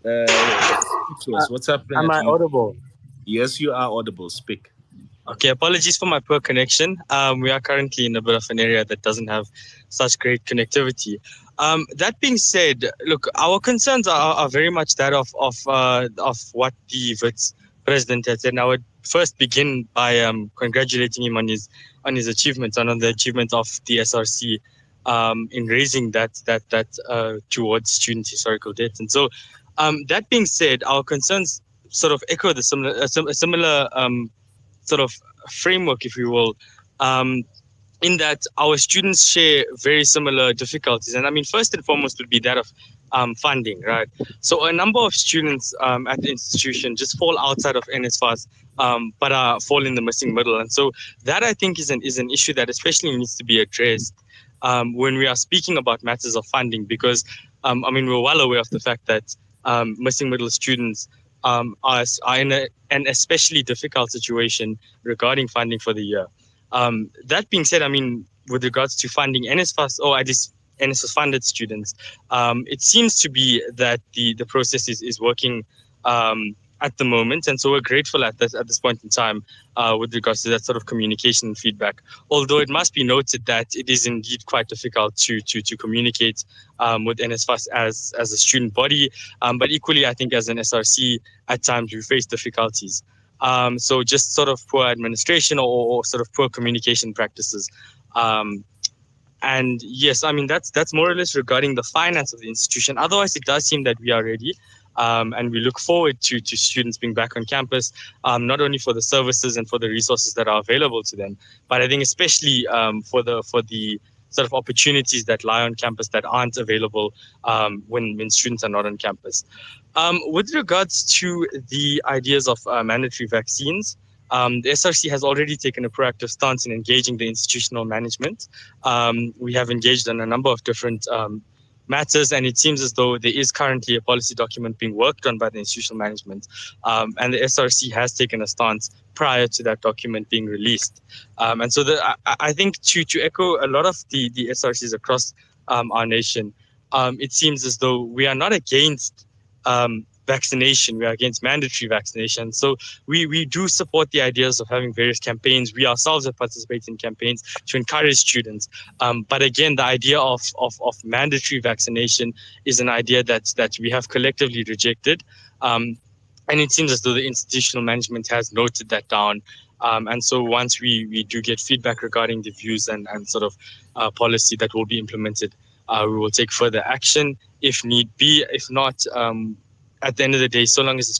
speak to us. What's happening? Am I audible? Yes, you are audible. Speak. Okay, apologies for my poor connection. We are currently in a bit of an area that doesn't have such great connectivity. That being said, look, our concerns are very much that of what the Wits president has said. And I would first begin by congratulating him on his achievements and on the achievement of the SRC in raising that towards student historical debt. And so, that being said, our concerns sort of echo the similar sort of framework, if you will, in that our students share very similar difficulties. And I mean, first and foremost would be that of funding, right? So a number of students at the institution just fall outside of NSFAS, but fall in the missing middle. And so that, I think, is an issue that especially needs to be addressed when we are speaking about matters of funding, because I mean, we're well aware of the fact that missing middle students are in an especially difficult situation regarding funding for the year. That being said, I mean, with regards to funding NSFAS, or at least NSFAS funded students, it seems to be that the process is working at the moment. And so we're grateful at this point in time with regards to that sort of communication and feedback. Although it must be noted that it is indeed quite difficult to communicate with NSFAS as a student body. But equally, I think as an SRC, at times we face difficulties. So just sort of poor administration or sort of poor communication practices. Um, and yes, I mean, that's more or less regarding the finance of the institution. Otherwise, it does seem that we are ready. And we look forward to students being back on campus, not only for the services and for the resources that are available to them, but I think especially for the sort of opportunities that lie on campus that aren't available when students are not on campus. With regards to the ideas of mandatory vaccines, the SRC has already taken a proactive stance in engaging the institutional management. We have engaged on a number of different matters, and it seems as though there is currently a policy document being worked on by the institutional management, and the SRC has taken a stance prior to that document being released. And so I think to echo a lot of the SRCs across our nation, it seems as though we are not against vaccination. We are against mandatory vaccination. So we do support the ideas of having various campaigns. We ourselves have participated in campaigns to encourage students. But again, the idea of mandatory vaccination is an idea that we have collectively rejected. And it seems as though the institutional management has noted that down. And so once we do get feedback regarding the views and sort of policy that will be implemented, we will take further action if need be. If not, at the end of the day, so long as the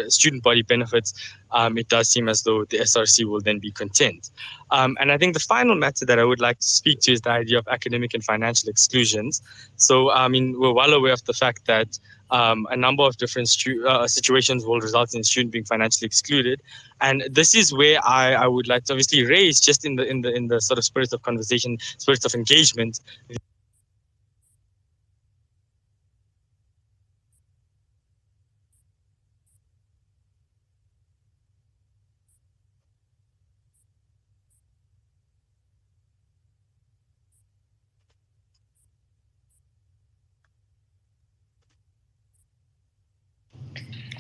student body benefits, it does seem as though the SRC will then be content. And I think the final matter that I would like to speak to is the idea of academic and financial exclusions. So, I mean, we're well aware of the fact that a number of different situations will result in a student being financially excluded, and this is where I would like to obviously raise, just in the sort of spirit of conversation, spirit of engagement.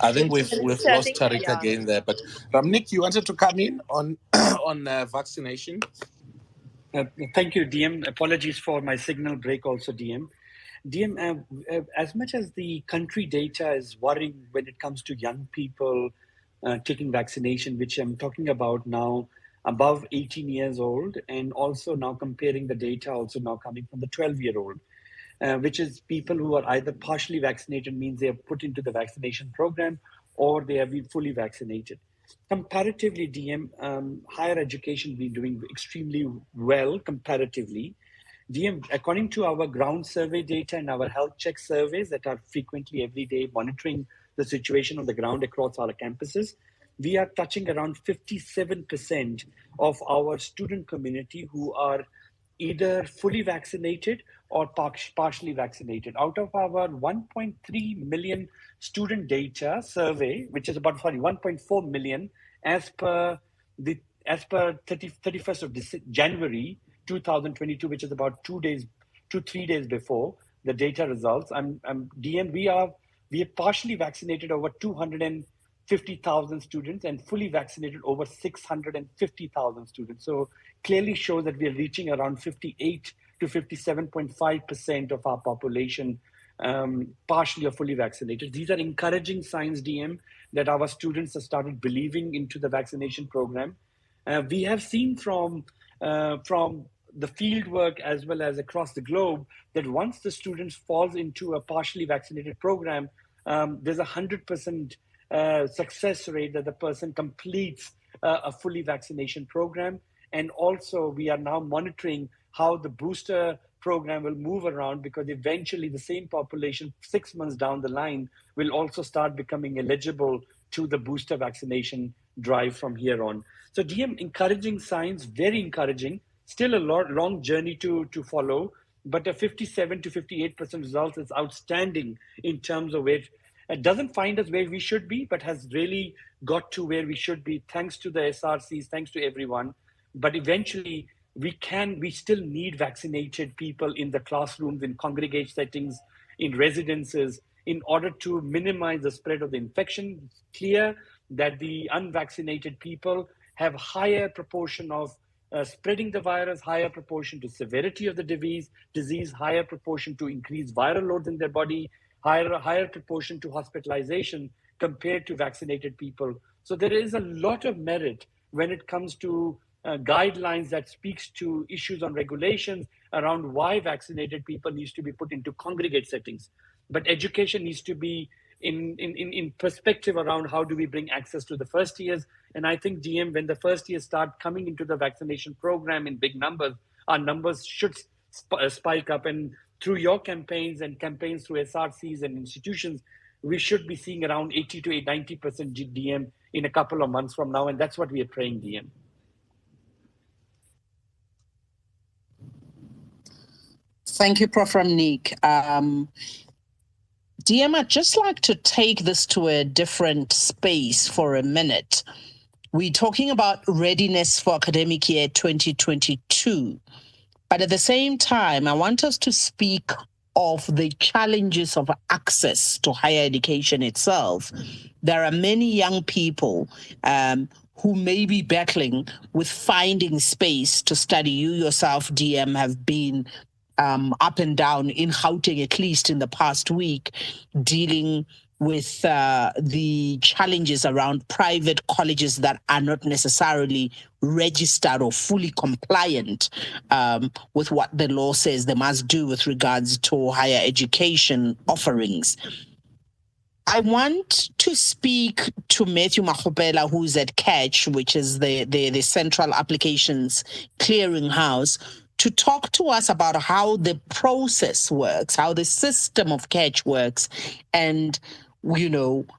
I think Deputy we've Minister, I lost think, Tariq yeah. again there. But Ramnik, you wanted to come in on on vaccination? Thank you, DM. Apologies for my signal break also, DM. DM, as much as the country data is worrying when it comes to young people taking vaccination, which I'm talking about now, above 18 years old, and also now comparing the data also now coming from the 12-year-old, which is people who are either partially vaccinated, means they are put into the vaccination program, or they have been fully vaccinated. Comparatively, DM, higher education been doing extremely well comparatively. DM, according to our ground survey data and our health check surveys that are frequently every day monitoring the situation on the ground across our campuses, we are touching around 57% of our student community who are either fully vaccinated or partially vaccinated. Out of our 1.3 million student data survey, which is about 1.4 million as per 31st of January 2022, which is about 3 days before the data results. DM, we are partially vaccinated over 250,000 students and fully vaccinated over 650,000 students. So clearly shows that we are reaching around 58 to 57.5% of our population partially or fully vaccinated. These are encouraging signs, DM, that our students have started believing into the vaccination program. We have seen from the field work as well as across the globe that once the students falls into a partially vaccinated program, there's 100% success rate that the person completes a fully vaccination program. And also we are now monitoring how the booster program will move around, because eventually the same population 6 months down the line will also start becoming eligible to the booster vaccination drive from here on. So DM, encouraging signs, very encouraging, still a long journey to follow, but a 57 to 58% result is outstanding in terms of where it doesn't find us where we should be, but has really got to where we should be, thanks to the SRCs, thanks to everyone. But eventually we still need vaccinated people in the classrooms, in congregate settings, in residences, in order to minimize the spread of the infection. It's clear that the unvaccinated people have higher proportion of spreading the virus, higher proportion to severity of the disease, higher proportion to increased viral loads in their body, higher proportion to hospitalization compared to vaccinated people. So there is a lot of merit when it comes to guidelines that speaks to issues on regulations around why vaccinated people needs to be put into congregate settings. But education needs to be in perspective around how do we bring access to the first years. And I think, DM, when the first years start coming into the vaccination program in big numbers, our numbers should spike up. And through your campaigns and campaigns through SRCs and institutions, we should be seeing around 80 to 90% DM in a couple of months from now. And that's what we are praying, DM. Thank you, Prof. Ramnik. DM, I'd just like to take this to a different space for a minute. We're talking about readiness for academic year 2022. But at the same time, I want us to speak of the challenges of access to higher education itself. There are many young people who may be battling with finding space to study. You yourself, DM, have been up and down in Gauteng, at least in the past week, dealing with the challenges around private colleges that are not necessarily registered or fully compliant with what the law says they must do with regards to higher education offerings. I want to speak to Matthew Mahopela, who's at Catch, which is the Central Applications Clearinghouse, to talk to us about how the process works, how the system of Catch works, and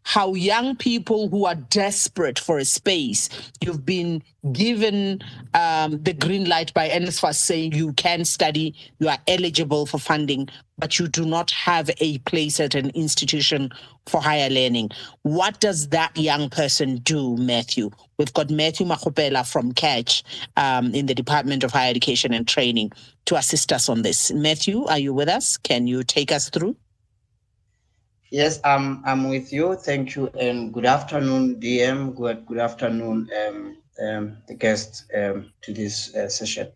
how young people who are desperate for a space, you've been given the green light by NSFAS saying you can study, you are eligible for funding, but you do not have a place at an institution for higher learning. What does that young person do, Matthew? We've got Matthew Mahopela from Catch in the Department of Higher Education and Training to assist us on this. Matthew, are you with us? Can you take us through? Yes, I'm with you. Thank you, and good afternoon, DM. Good afternoon, the guests to this session.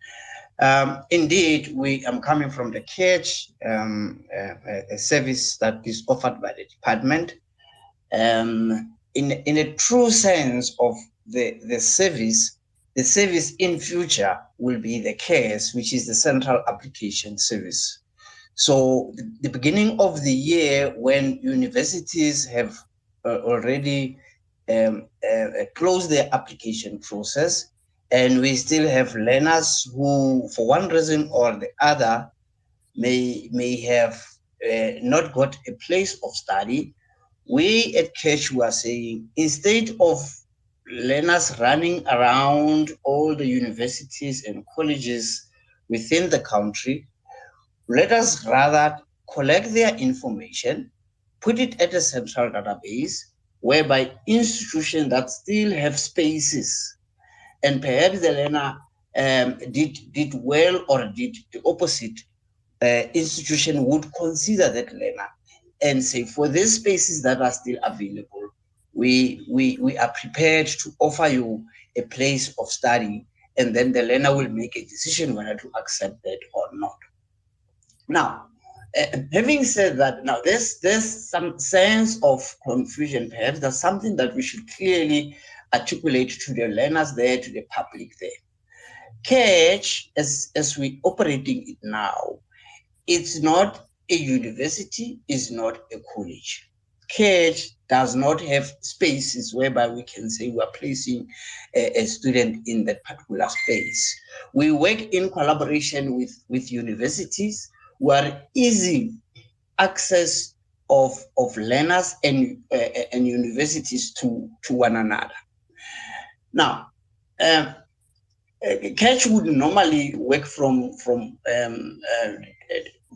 Indeed, I'm coming from the Catch, a service that is offered by the department. In a true sense of the service in future will be the CARES, which is the Central Application Service. So the beginning of the year, when universities have already closed their application process, and we still have learners who, for one reason or the other, may have not got a place of study, we at Catch were saying, instead of learners running around all the universities and colleges within the country, let us rather collect their information, put it at a central database, whereby institutions that still have spaces, and perhaps the learner did well or did the opposite, institution would consider that learner and say, for these spaces that are still available, we are prepared to offer you a place of study, and then the learner will make a decision whether to accept that or not. Now, having said that, now there's some sense of confusion. Perhaps that's something that we should clearly articulate to the learners there, to the public there. Catch, as we operating it now, it's not a university, it's not a college. CAGE does not have spaces whereby we can say we are placing a student in that particular space. We work in collaboration with universities who are easy access of learners and universities to one another. Now, CAGE would normally work from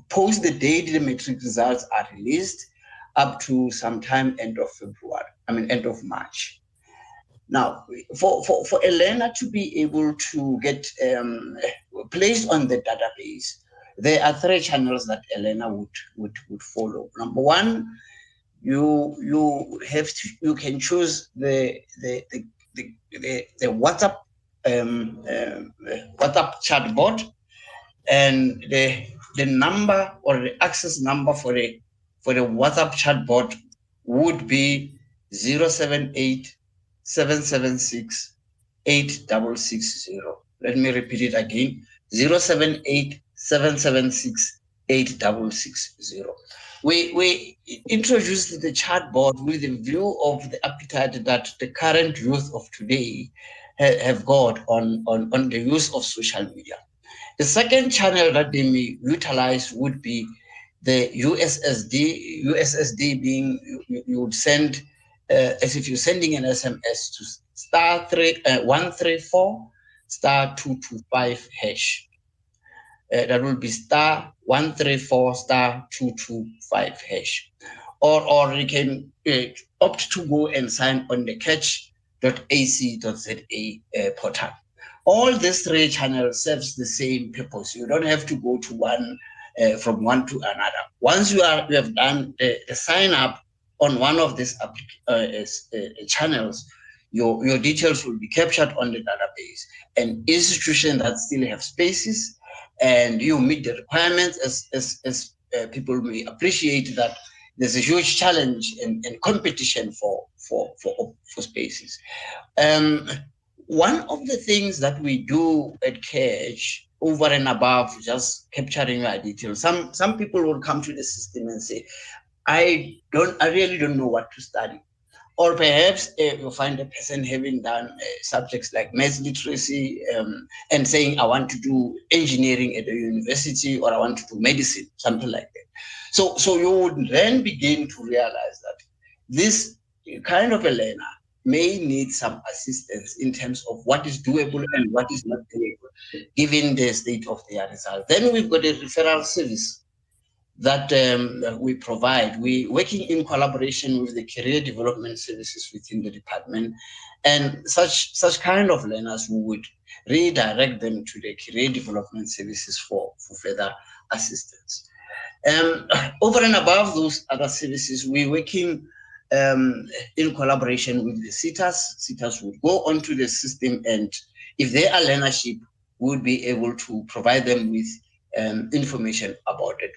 post the date the matric results are released up to sometime end of March. Now, for a learner to be able to get placed on the database, there are 3 channels that a learner would follow. Number one, you can choose the WhatsApp WhatsApp chatbot, and the number or the access number for the WhatsApp chatbot would be 078 776 8660. Let me repeat it again: 078 776 8660. We introduced the chatbot with the view of the appetite that the current youth of today have got on the use of social media. The second channel that they may utilize would be the USSD. USSD being you would send as if you're sending an SMS to star 134 star 225 hash. That will be star 134 star 225 hash. Or you can opt to go and sign on the catch.ac.za portal. All these 3 channels serves the same purpose. You don't have to go to one from one to another. Once you have done the sign up on one of these channels, your details will be captured on the database. And institutions that still have spaces and you meet the requirements, as people may appreciate that there's a huge challenge and competition for spaces. One of the things that we do at CAGE, over and above just capturing our details, some people will come to the system and say, I really don't know what to study. Or perhaps you find a person having done subjects like maths literacy and saying, I want to do engineering at a university, or I want to do medicine, something like that. So you would then begin to realize that this kind of a learner may need some assistance in terms of what is doable and what is not doable, given the state of their result. Then we've got a referral service that we provide. We working in collaboration with the career development services within the department, and such kind of learners, we would redirect them to the career development services for further assistance. Over and above those other services, we're working in collaboration with the SETAs. SETAs would go onto the system, and if they are learnership, we would be able to provide them with information about it,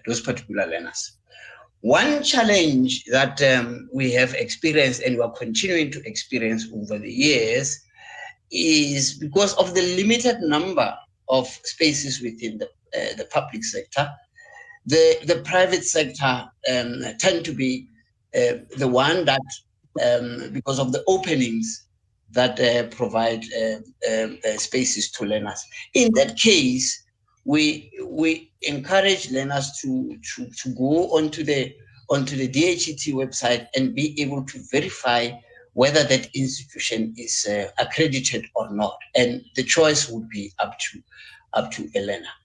those particular learners. One challenge that we have experienced and we are continuing to experience over the years is because of the limited number of spaces within the public sector. The private sector tend to be the one that, because of the openings that provide spaces to learners. In that case, we encourage learners to go onto the DHET website and be able to verify whether that institution is accredited or not, and the choice would be up to a learner.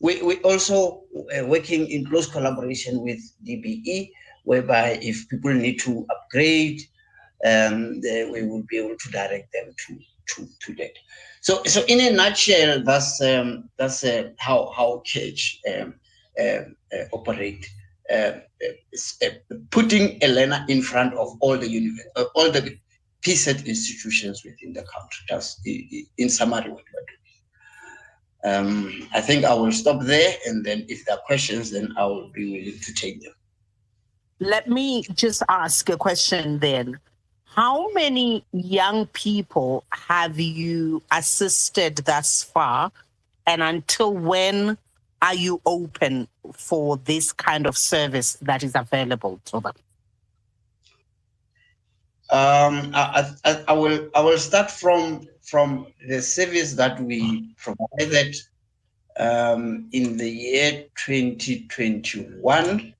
We also working in close collaboration with DBE, whereby if people need to upgrade, we will be able to direct them to that. So in a nutshell, that's how CAGE operate. Putting a learner in front of all the PSET institutions within the country. That's in summary what we're doing. I think I will stop there, and then if there are questions, then I will be willing to take them. Let me just ask a question then. How many young people have you assisted thus far, and until when are you open for this kind of service that is available to them? I will start from the service that we provided in the year 2021.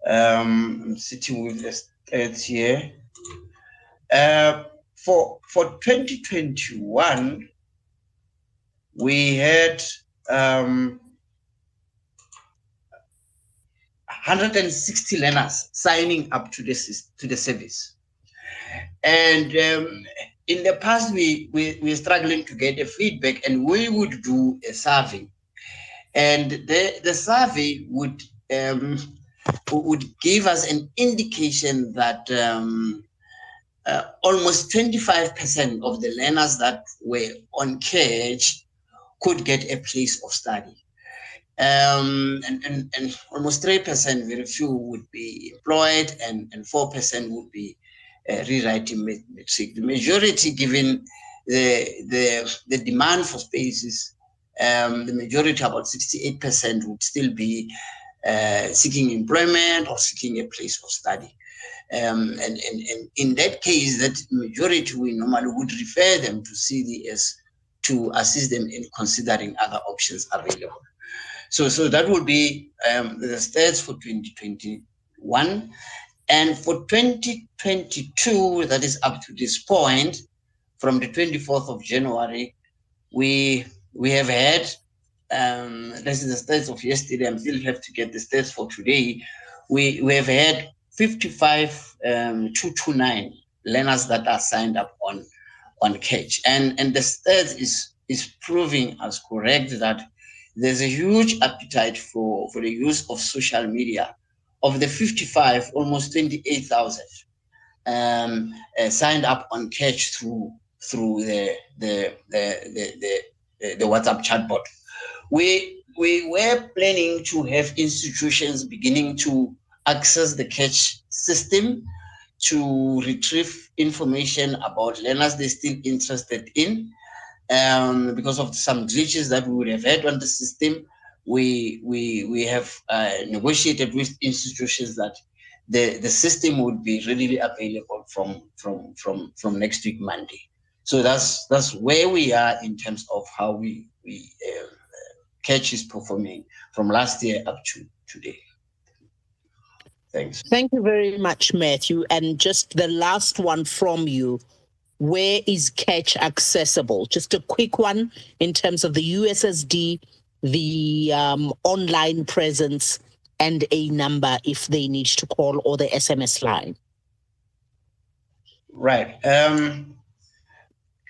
I'm sitting with the stats here. For 2021, we had 160 learners signing up to the service. And in the past, we were struggling to get a feedback, and we would do a survey. And the survey would give us an indication that almost 25% of the learners that were on CAGE could get a place of study. And almost 3%, very few, would be employed, and 4% would be rewriting matric. The majority, given the demand for spaces, the majority, about 68%, would still be seeking employment or seeking a place of study. And in that case, that majority, we normally would refer them to CDS to assist them in considering other options available. So that would be the stats for 2021. And for 2022, that is up to this point, from the 24th of January, we have had, this is the stats of yesterday, I still have to get the stats for today. We have had 55,229 learners that are signed up on CAGE. And the stats is proving as correct that there's a huge appetite for the use of social media. Of the 55, almost 28,000 signed up on CAGE through the WhatsApp chatbot. We were planning to have institutions beginning to access the CAGE system to retrieve information about learners they're still interested in. Because of some glitches that we would have had on the system, we have negotiated with institutions that the system would be readily available from next week Monday. So that's where we are in terms of how we CAGE is performing from last year up to today. Thanks. Thank you very much, Matthew. And just the last one from you. Where is CAGE accessible? Just a quick one in terms of the USSD, the online presence, and a number if they need to call, or the SMS line. Right.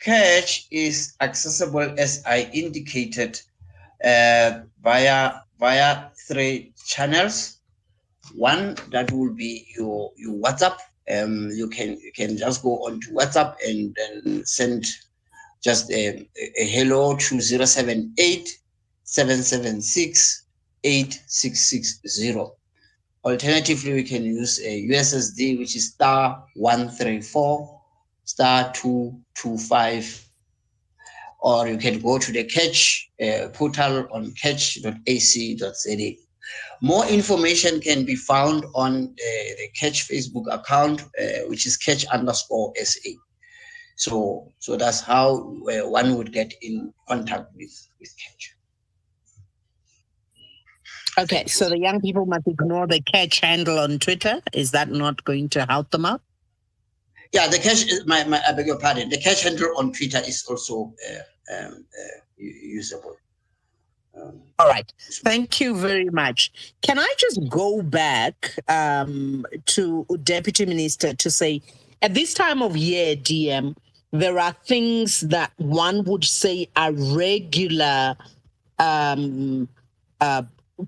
CAGE is accessible, as I indicated, via 3 channels. One, that will be your WhatsApp. You can just go onto WhatsApp and then send just a hello to 078 776 8660. Alternatively, we can use a USSD, which is *134 *225, or you can go to the CAGE portal on cage.ac.za. More information can be found on the CAGE Facebook account, which is CAGE_SA. So that's how one would get in contact with CAGE. Okay, so the young people must ignore the CAGE handle on Twitter. Is that not going to help them out? Yeah, the CAGE, I beg your pardon, the CAGE handle on Twitter is also usable. All right. Thank you very much. Can I just go back to Deputy Minister to say, at this time of year, DM, there are things that one would say are regular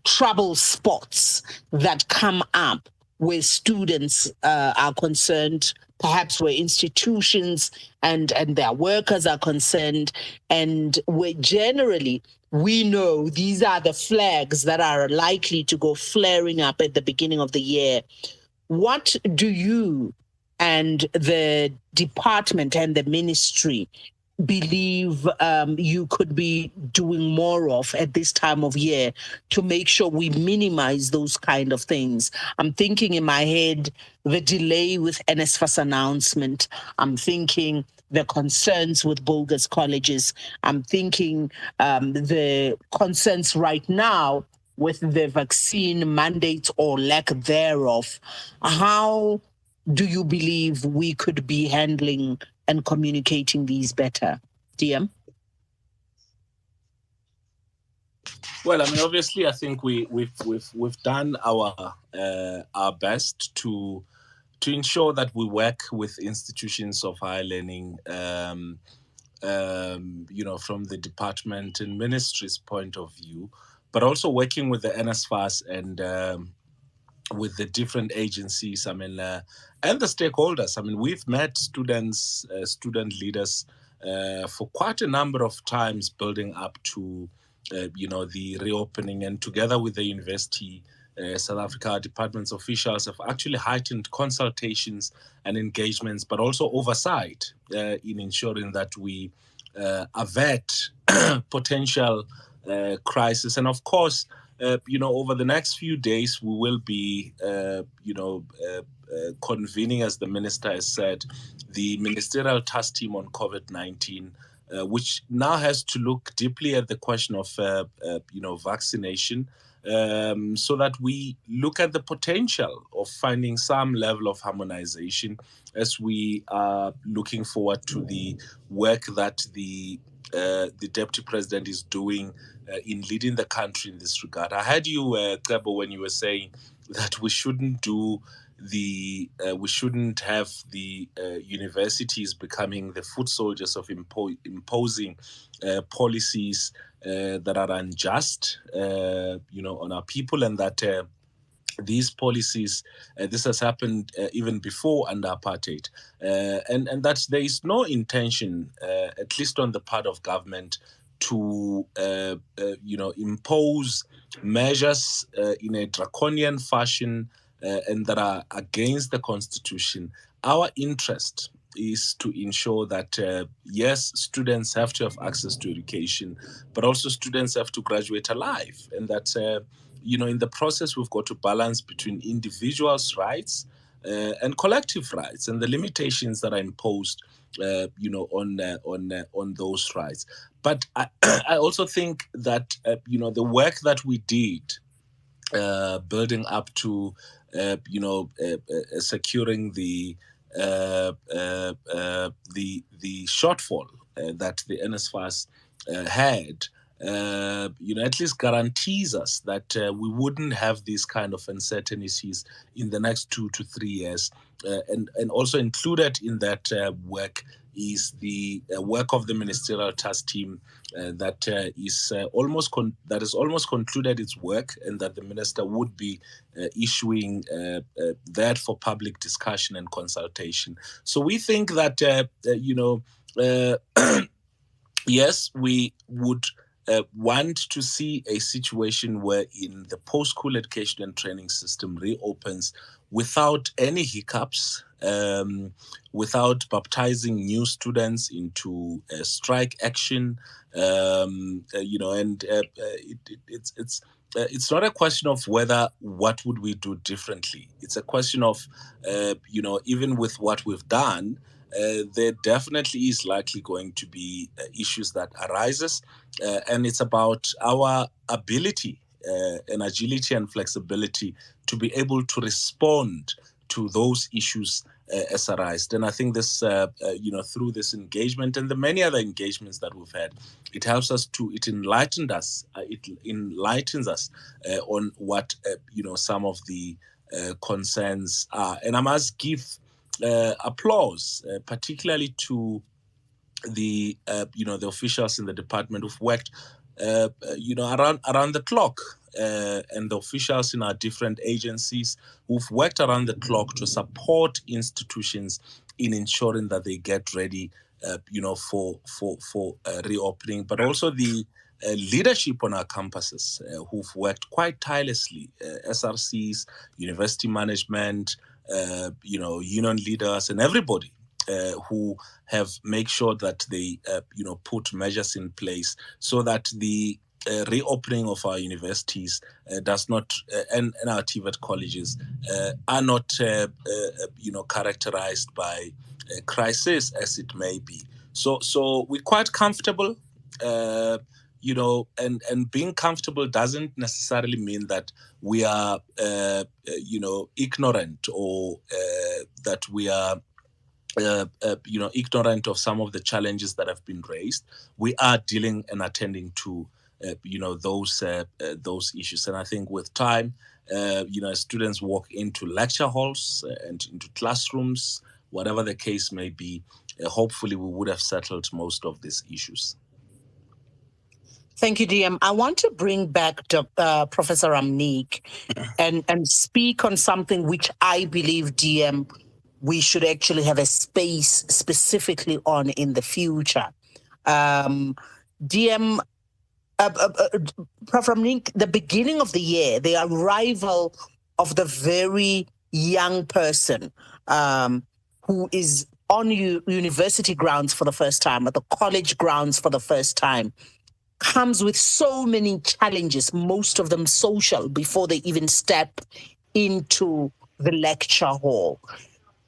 trouble spots that come up where students are concerned, perhaps where institutions and their workers are concerned, and where generally we know these are the flags that are likely to go flaring up at the beginning of the year. What do you and the department and the ministry believe you could be doing more of at this time of year to make sure we minimize those kind of things? I'm thinking in my head the delay with NSFAS announcement. I'm thinking the concerns with bogus colleges. I'm thinking the concerns right now with the vaccine mandate or lack thereof. How do you believe we could be handling and communicating these better? DM? Well, I mean, obviously, I think we've done our best to ensure that we work with institutions of higher learning, from the department and ministry's point of view, but also working with the NSFAS and with the different agencies, and the stakeholders. I mean, we've met students, student leaders for quite a number of times building up to, the reopening, and together with the university, South Africa department's officials have actually heightened consultations and engagements, but also oversight in ensuring that we avert potential crisis. And of course, over the next few days, we will be, convening, as the minister has said, the ministerial task team on COVID-19, which now has to look deeply at the question of, vaccination, so that we look at the potential of finding some level of harmonization as we are looking forward to the work that the deputy president is doing in leading the country in this regard. I heard you, Cebo, when you were saying that we shouldn't have the universities becoming the foot soldiers of imposing policies that are unjust, on our people, and that these policies, this has happened even before under apartheid, and that there is no intention, at least on the part of government, to impose measures in a draconian fashion and that are against the constitution. Our interest is to ensure that yes, students have to have access to education, but also students have to graduate alive, and that in the process, we've got to balance between individuals' rights and collective rights, and the limitations that are imposed, on those rights. But I, I also think that the work that we did, building up to securing the shortfall that the NSFAS had, at least guarantees us that we wouldn't have these kind of uncertainties in the next 2 to 3 years. And also included in that work is the work of the ministerial task team that is almost concluded its work, and that the minister would be issuing that for public discussion and consultation. So we think that yes, we would want to see a situation where in the post-school education and training system reopens without any hiccups, without baptizing new students into strike action, it's not a question of whether what would we do differently. It's a question of, even with what we've done, there definitely is likely going to be issues that arises, and it's about our ability and agility and flexibility to be able to respond to those issues as arise. And I think this, through this engagement and the many other engagements that we've had, it helps us it enlightens us on what some of the concerns are. And I must give applause, particularly to the the officials in the department who've worked around the clock, and the officials in our different agencies who've worked around the clock to support institutions in ensuring that they get ready for reopening, but also the leadership on our campuses who've worked quite tirelessly, SRCs, university management, union leaders, and everybody who have make sure that they put measures in place so that the reopening of our universities does not and our TVET colleges are not characterized by crisis as it may be. So we're quite comfortable. And being comfortable doesn't necessarily mean that we are ignorant or that we are ignorant of some of the challenges that have been raised. We are dealing and attending to those issues, and I think with time, as students walk into lecture halls and into classrooms, whatever the case may be, hopefully we would have settled most of these issues. Thank you, DM. I want to bring back Professor Amnik and speak on something which I believe, DM, we should actually have a space specifically on in the future. DM, Prof. Amnik, the beginning of the year, the arrival of the very young person who is on university grounds for the first time, at the college grounds for the first time, comes with so many challenges, most of them social, before they even step into the lecture hall.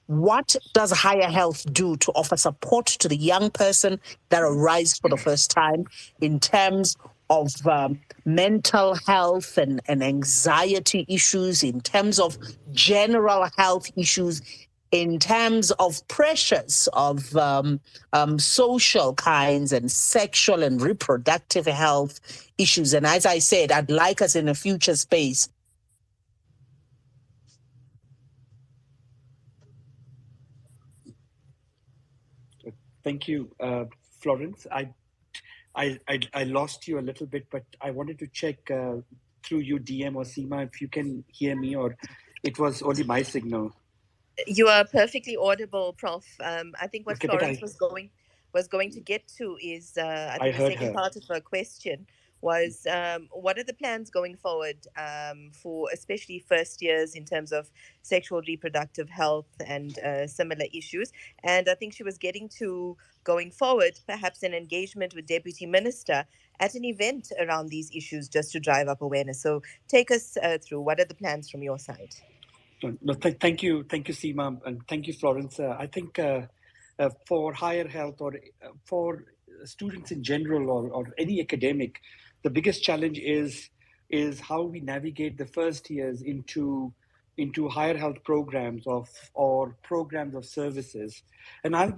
What does Higher Health do to offer support to the young person that arrives for the first time in terms of mental health and anxiety issues, in terms of general health issues, in terms of pressures of social kinds and sexual and reproductive health issues? And as I said, I'd like us in a future space Thank you, Florence. I lost you a little bit, but I wanted to check through you, DM or Seema, if you can hear me, or it was only my signal. You are perfectly audible, Prof. I think what Okay, Florence was going to get to is I think the heard second her. part of her question was what are the plans going forward for especially first years in terms of sexual reproductive health and similar issues. And I think she was getting to going forward perhaps an engagement with Deputy Minister at an event around these issues just to drive up awareness. So take us through what are the plans from your side? No, thank you, Seema, and thank you, Florence. I think for higher health or for students in general or any academic, the biggest challenge is how we navigate the first years into higher health programs or programs of services. And I've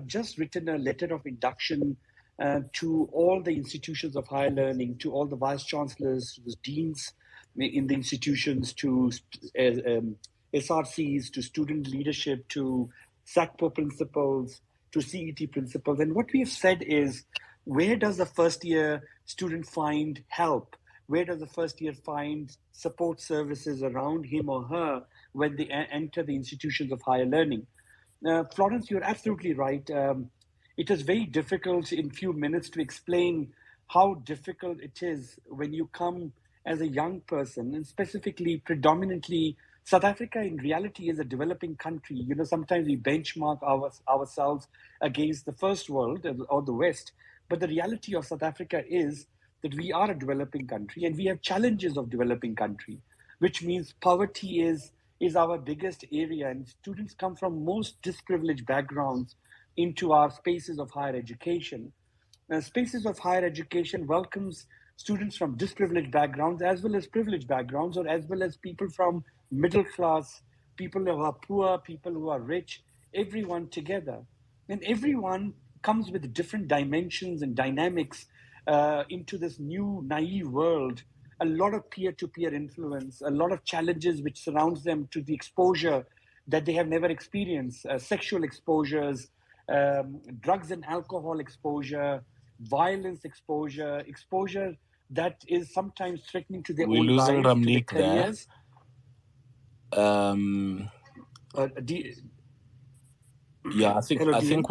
just written a letter of induction to all the institutions of higher learning, to all the vice chancellors, the deans in the institutions, to SRCs, to student leadership, to SACPO principals, to CET principals. And what we have said is, where does the first year student find help? Where does the first year find support services around him or her when they enter the institutions of higher learning? Florence, you're absolutely right. It is very difficult in few minutes to explain how difficult it is when you come as a young person, and specifically, predominantly, South Africa in reality is a developing country. You know, sometimes we benchmark ourselves against the first world or the West, but the reality of South Africa is that we are a developing country and we have challenges of developing country, which means poverty is our biggest area, and students come from most disadvantaged backgrounds into our spaces of higher education. Spaces of higher education welcomes students from disadvantaged backgrounds as well as privileged backgrounds, or as well as people from middle class, people who are poor, people who are rich, everyone together. And everyone comes with different dimensions and dynamics into this new naive world. A lot of peer-to-peer influence, a lot of challenges which surrounds them to the exposure that they have never experienced, sexual exposures, drugs and alcohol exposure, violence exposure that is sometimes threatening to their We're own losing lives, to their Ramnik there. careers. Yeah, I Hello, think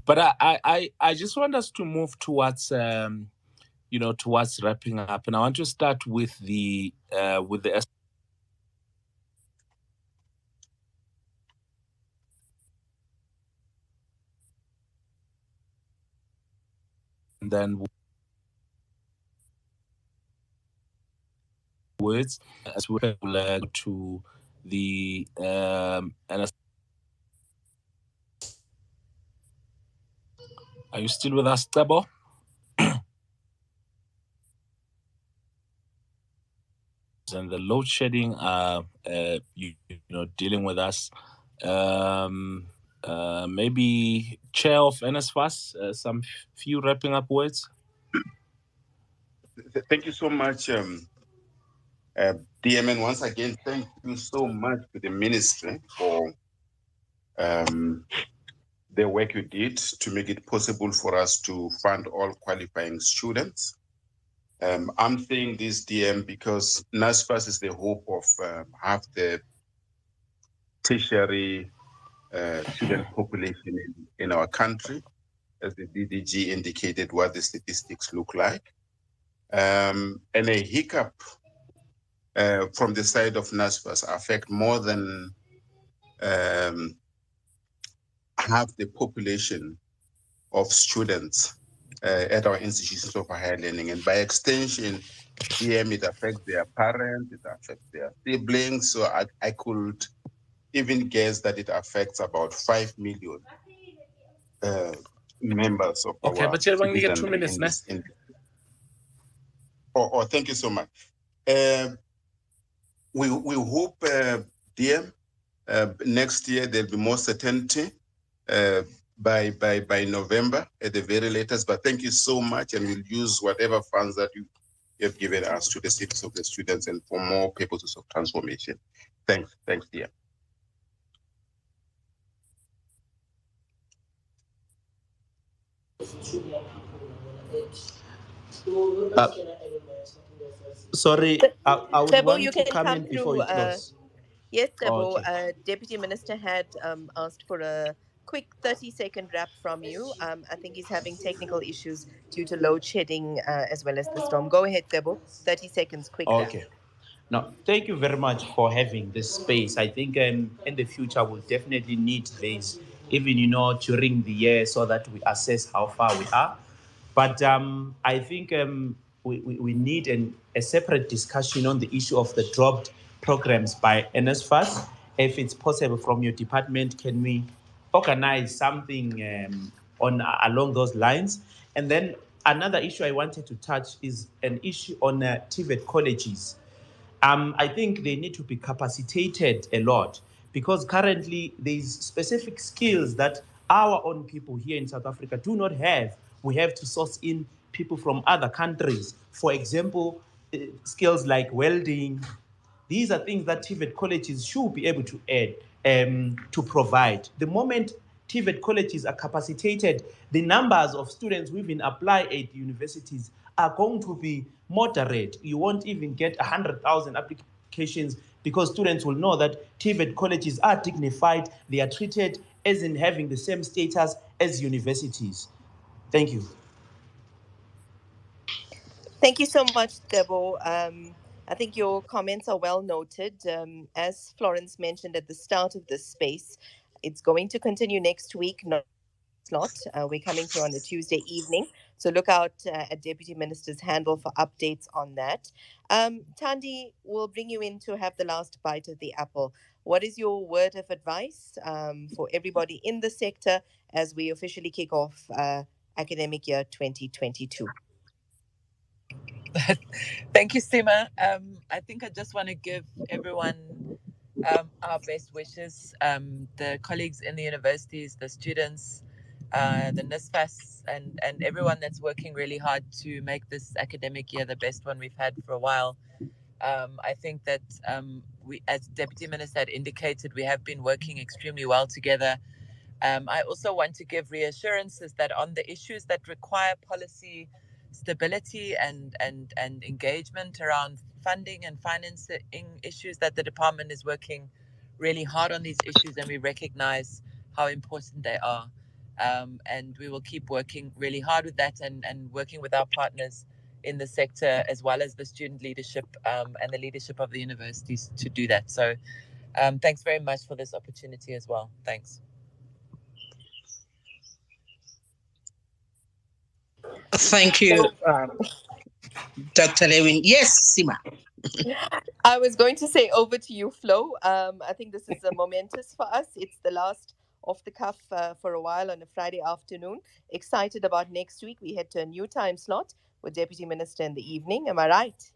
but I just want us to move towards towards wrapping up, and I want to start with the then words as well to the and are you still with us, Tabo? And the load shedding are you know dealing with us. Maybe chair of NSFAS, some few wrapping up words. Thank you so much, DM, and once again, thank you so much to the ministry for the work you did to make it possible for us to fund all qualifying students. I'm saying this, DM, because NSFAS is the hope of half the tertiary student population in our country, as the DDG indicated what the statistics look like. And a hiccup from the side of NSFAS affect more than half the population of students at our institutions of higher learning. And by extension, DM, it affects their parents, it affects their siblings. So I could even guess that it affects about 5 million members of Okay, our but you're going to get 2 citizenry minutes in now. this. Thank you so much. We hope, DM, next year there'll be more certainty by November at the very latest. But thank you so much, and we'll use whatever funds that you have given us to the cities of the students and for more purposes of transformation. Thanks, DM. Sorry, I would Tebo, you want to can come comment before through. you close. Yes, Tebo. Okay. Deputy Minister had asked for a quick 30-second wrap from you. I think he's having technical issues due to load shedding as well as the storm. Go ahead, Tebo. 30 seconds, quick wrap. Okay. Now, thank you very much for having this space. I think in the future we'll definitely need this, even during the year, so that we assess how far we are. But I think we need a separate discussion on the issue of the dropped programs by NSFAS. If it's possible from your department, can we organize something on along those lines? And then another issue I wanted to touch is an issue on TVET colleges. I think they need to be capacitated a lot, because currently there's specific skills that our own people here in South Africa do not have. We have to source in people from other countries. For example, skills like welding. These are things that TVET colleges should be able to add, to provide. The moment TVET colleges are capacitated, the numbers of students who even apply at universities are going to be moderate. You won't even get 100,000 applications, because students will know that TVET colleges are dignified. They are treated as in having the same status as universities. Thank you. Thank you so much, Debo. I think your comments are well noted. As Florence mentioned at the start of this space, it's going to continue next week, not slot. We're coming through on a Tuesday evening. So look out at Deputy Minister's handle for updates on that. Tandi, we'll bring you in to have the last bite of the apple. What is your word of advice for everybody in the sector as we officially kick off academic year 2022? Thank you, Sima. I think I just want to give everyone our best wishes, the colleagues in the universities, the students, the NSFAS, and everyone that's working really hard to make this academic year the best one we've had for a while. I think that we, as Deputy Minister had indicated, we have been working extremely well together. I also want to give reassurances that on the issues that require policy stability and engagement around funding and financing issues, that the department is working really hard on these issues, and we recognize how important they are. And we will keep working really hard with that, and working with our partners in the sector, as well as the student leadership and the leadership of the universities, to do that. So thanks very much for this opportunity as well. Thanks. Thank you, Dr. Lewin. Yes, Sima. I was going to say over to you, Flo. I think this is a momentous for us. It's the last off the cuff for a while on a Friday afternoon. Excited about next week. We head to a new time slot with Deputy Minister in the evening. Am I right?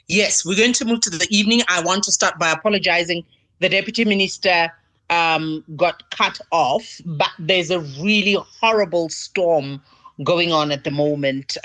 Yes, we're going to move to the evening. I want to start by apologizing. The Deputy Minister got cut off, but there's a really horrible storm going on at the moment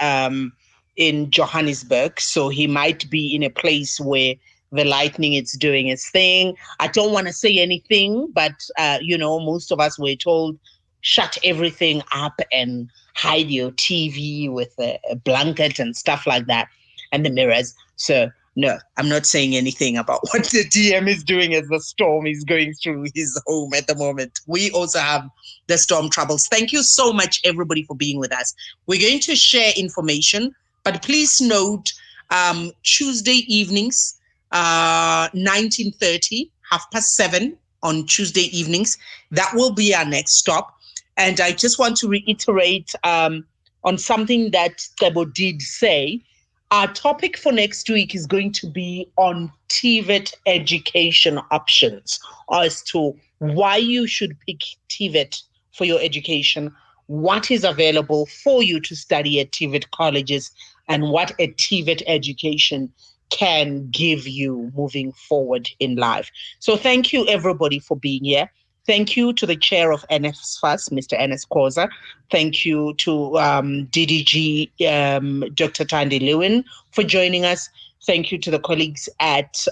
in Johannesburg. So he might be in a place where the lightning is doing its thing. I don't want to say anything, but, most of us were told shut everything up and hide your TV with a blanket and stuff like that and the mirrors. So, no, I'm not saying anything about what the DM is doing as the storm is going through his home at the moment. We also have the storm troubles. Thank you so much, everybody, for being with us. We're going to share information, but please note Tuesday evenings, 19:30, 7:30 on Tuesday evenings. That will be our next stop. And I just want to reiterate on something that Tebo did say. Our topic for next week is going to be on TVET education options, as to why you should pick TVET for your education, what is available for you to study at TVET colleges, and what a TVET education can give you moving forward in life. So thank you, everybody, for being here. Thank you to the chair of NSFAS, Mr. Enes Koza. Thank you to DDG, Dr. Tandy Lewin, for joining us. Thank you to the colleagues at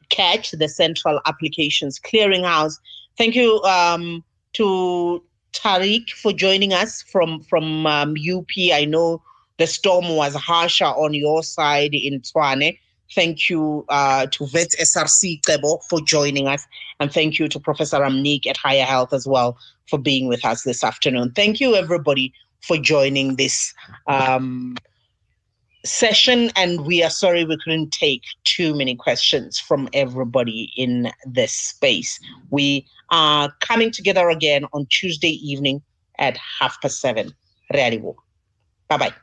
CATCH, the Central Applications Clearinghouse. Thank you to Tariq for joining us from UP. I know the storm was harsher on your side in Tshwane. Thank you to Vet SRC Tebo for joining us. And thank you to Professor Ramnik at Higher Health as well for being with us this afternoon. Thank you, everybody, for joining this session. And we are sorry we couldn't take too many questions from everybody in this space. We are coming together again on Tuesday evening at 7:30. Bye-bye.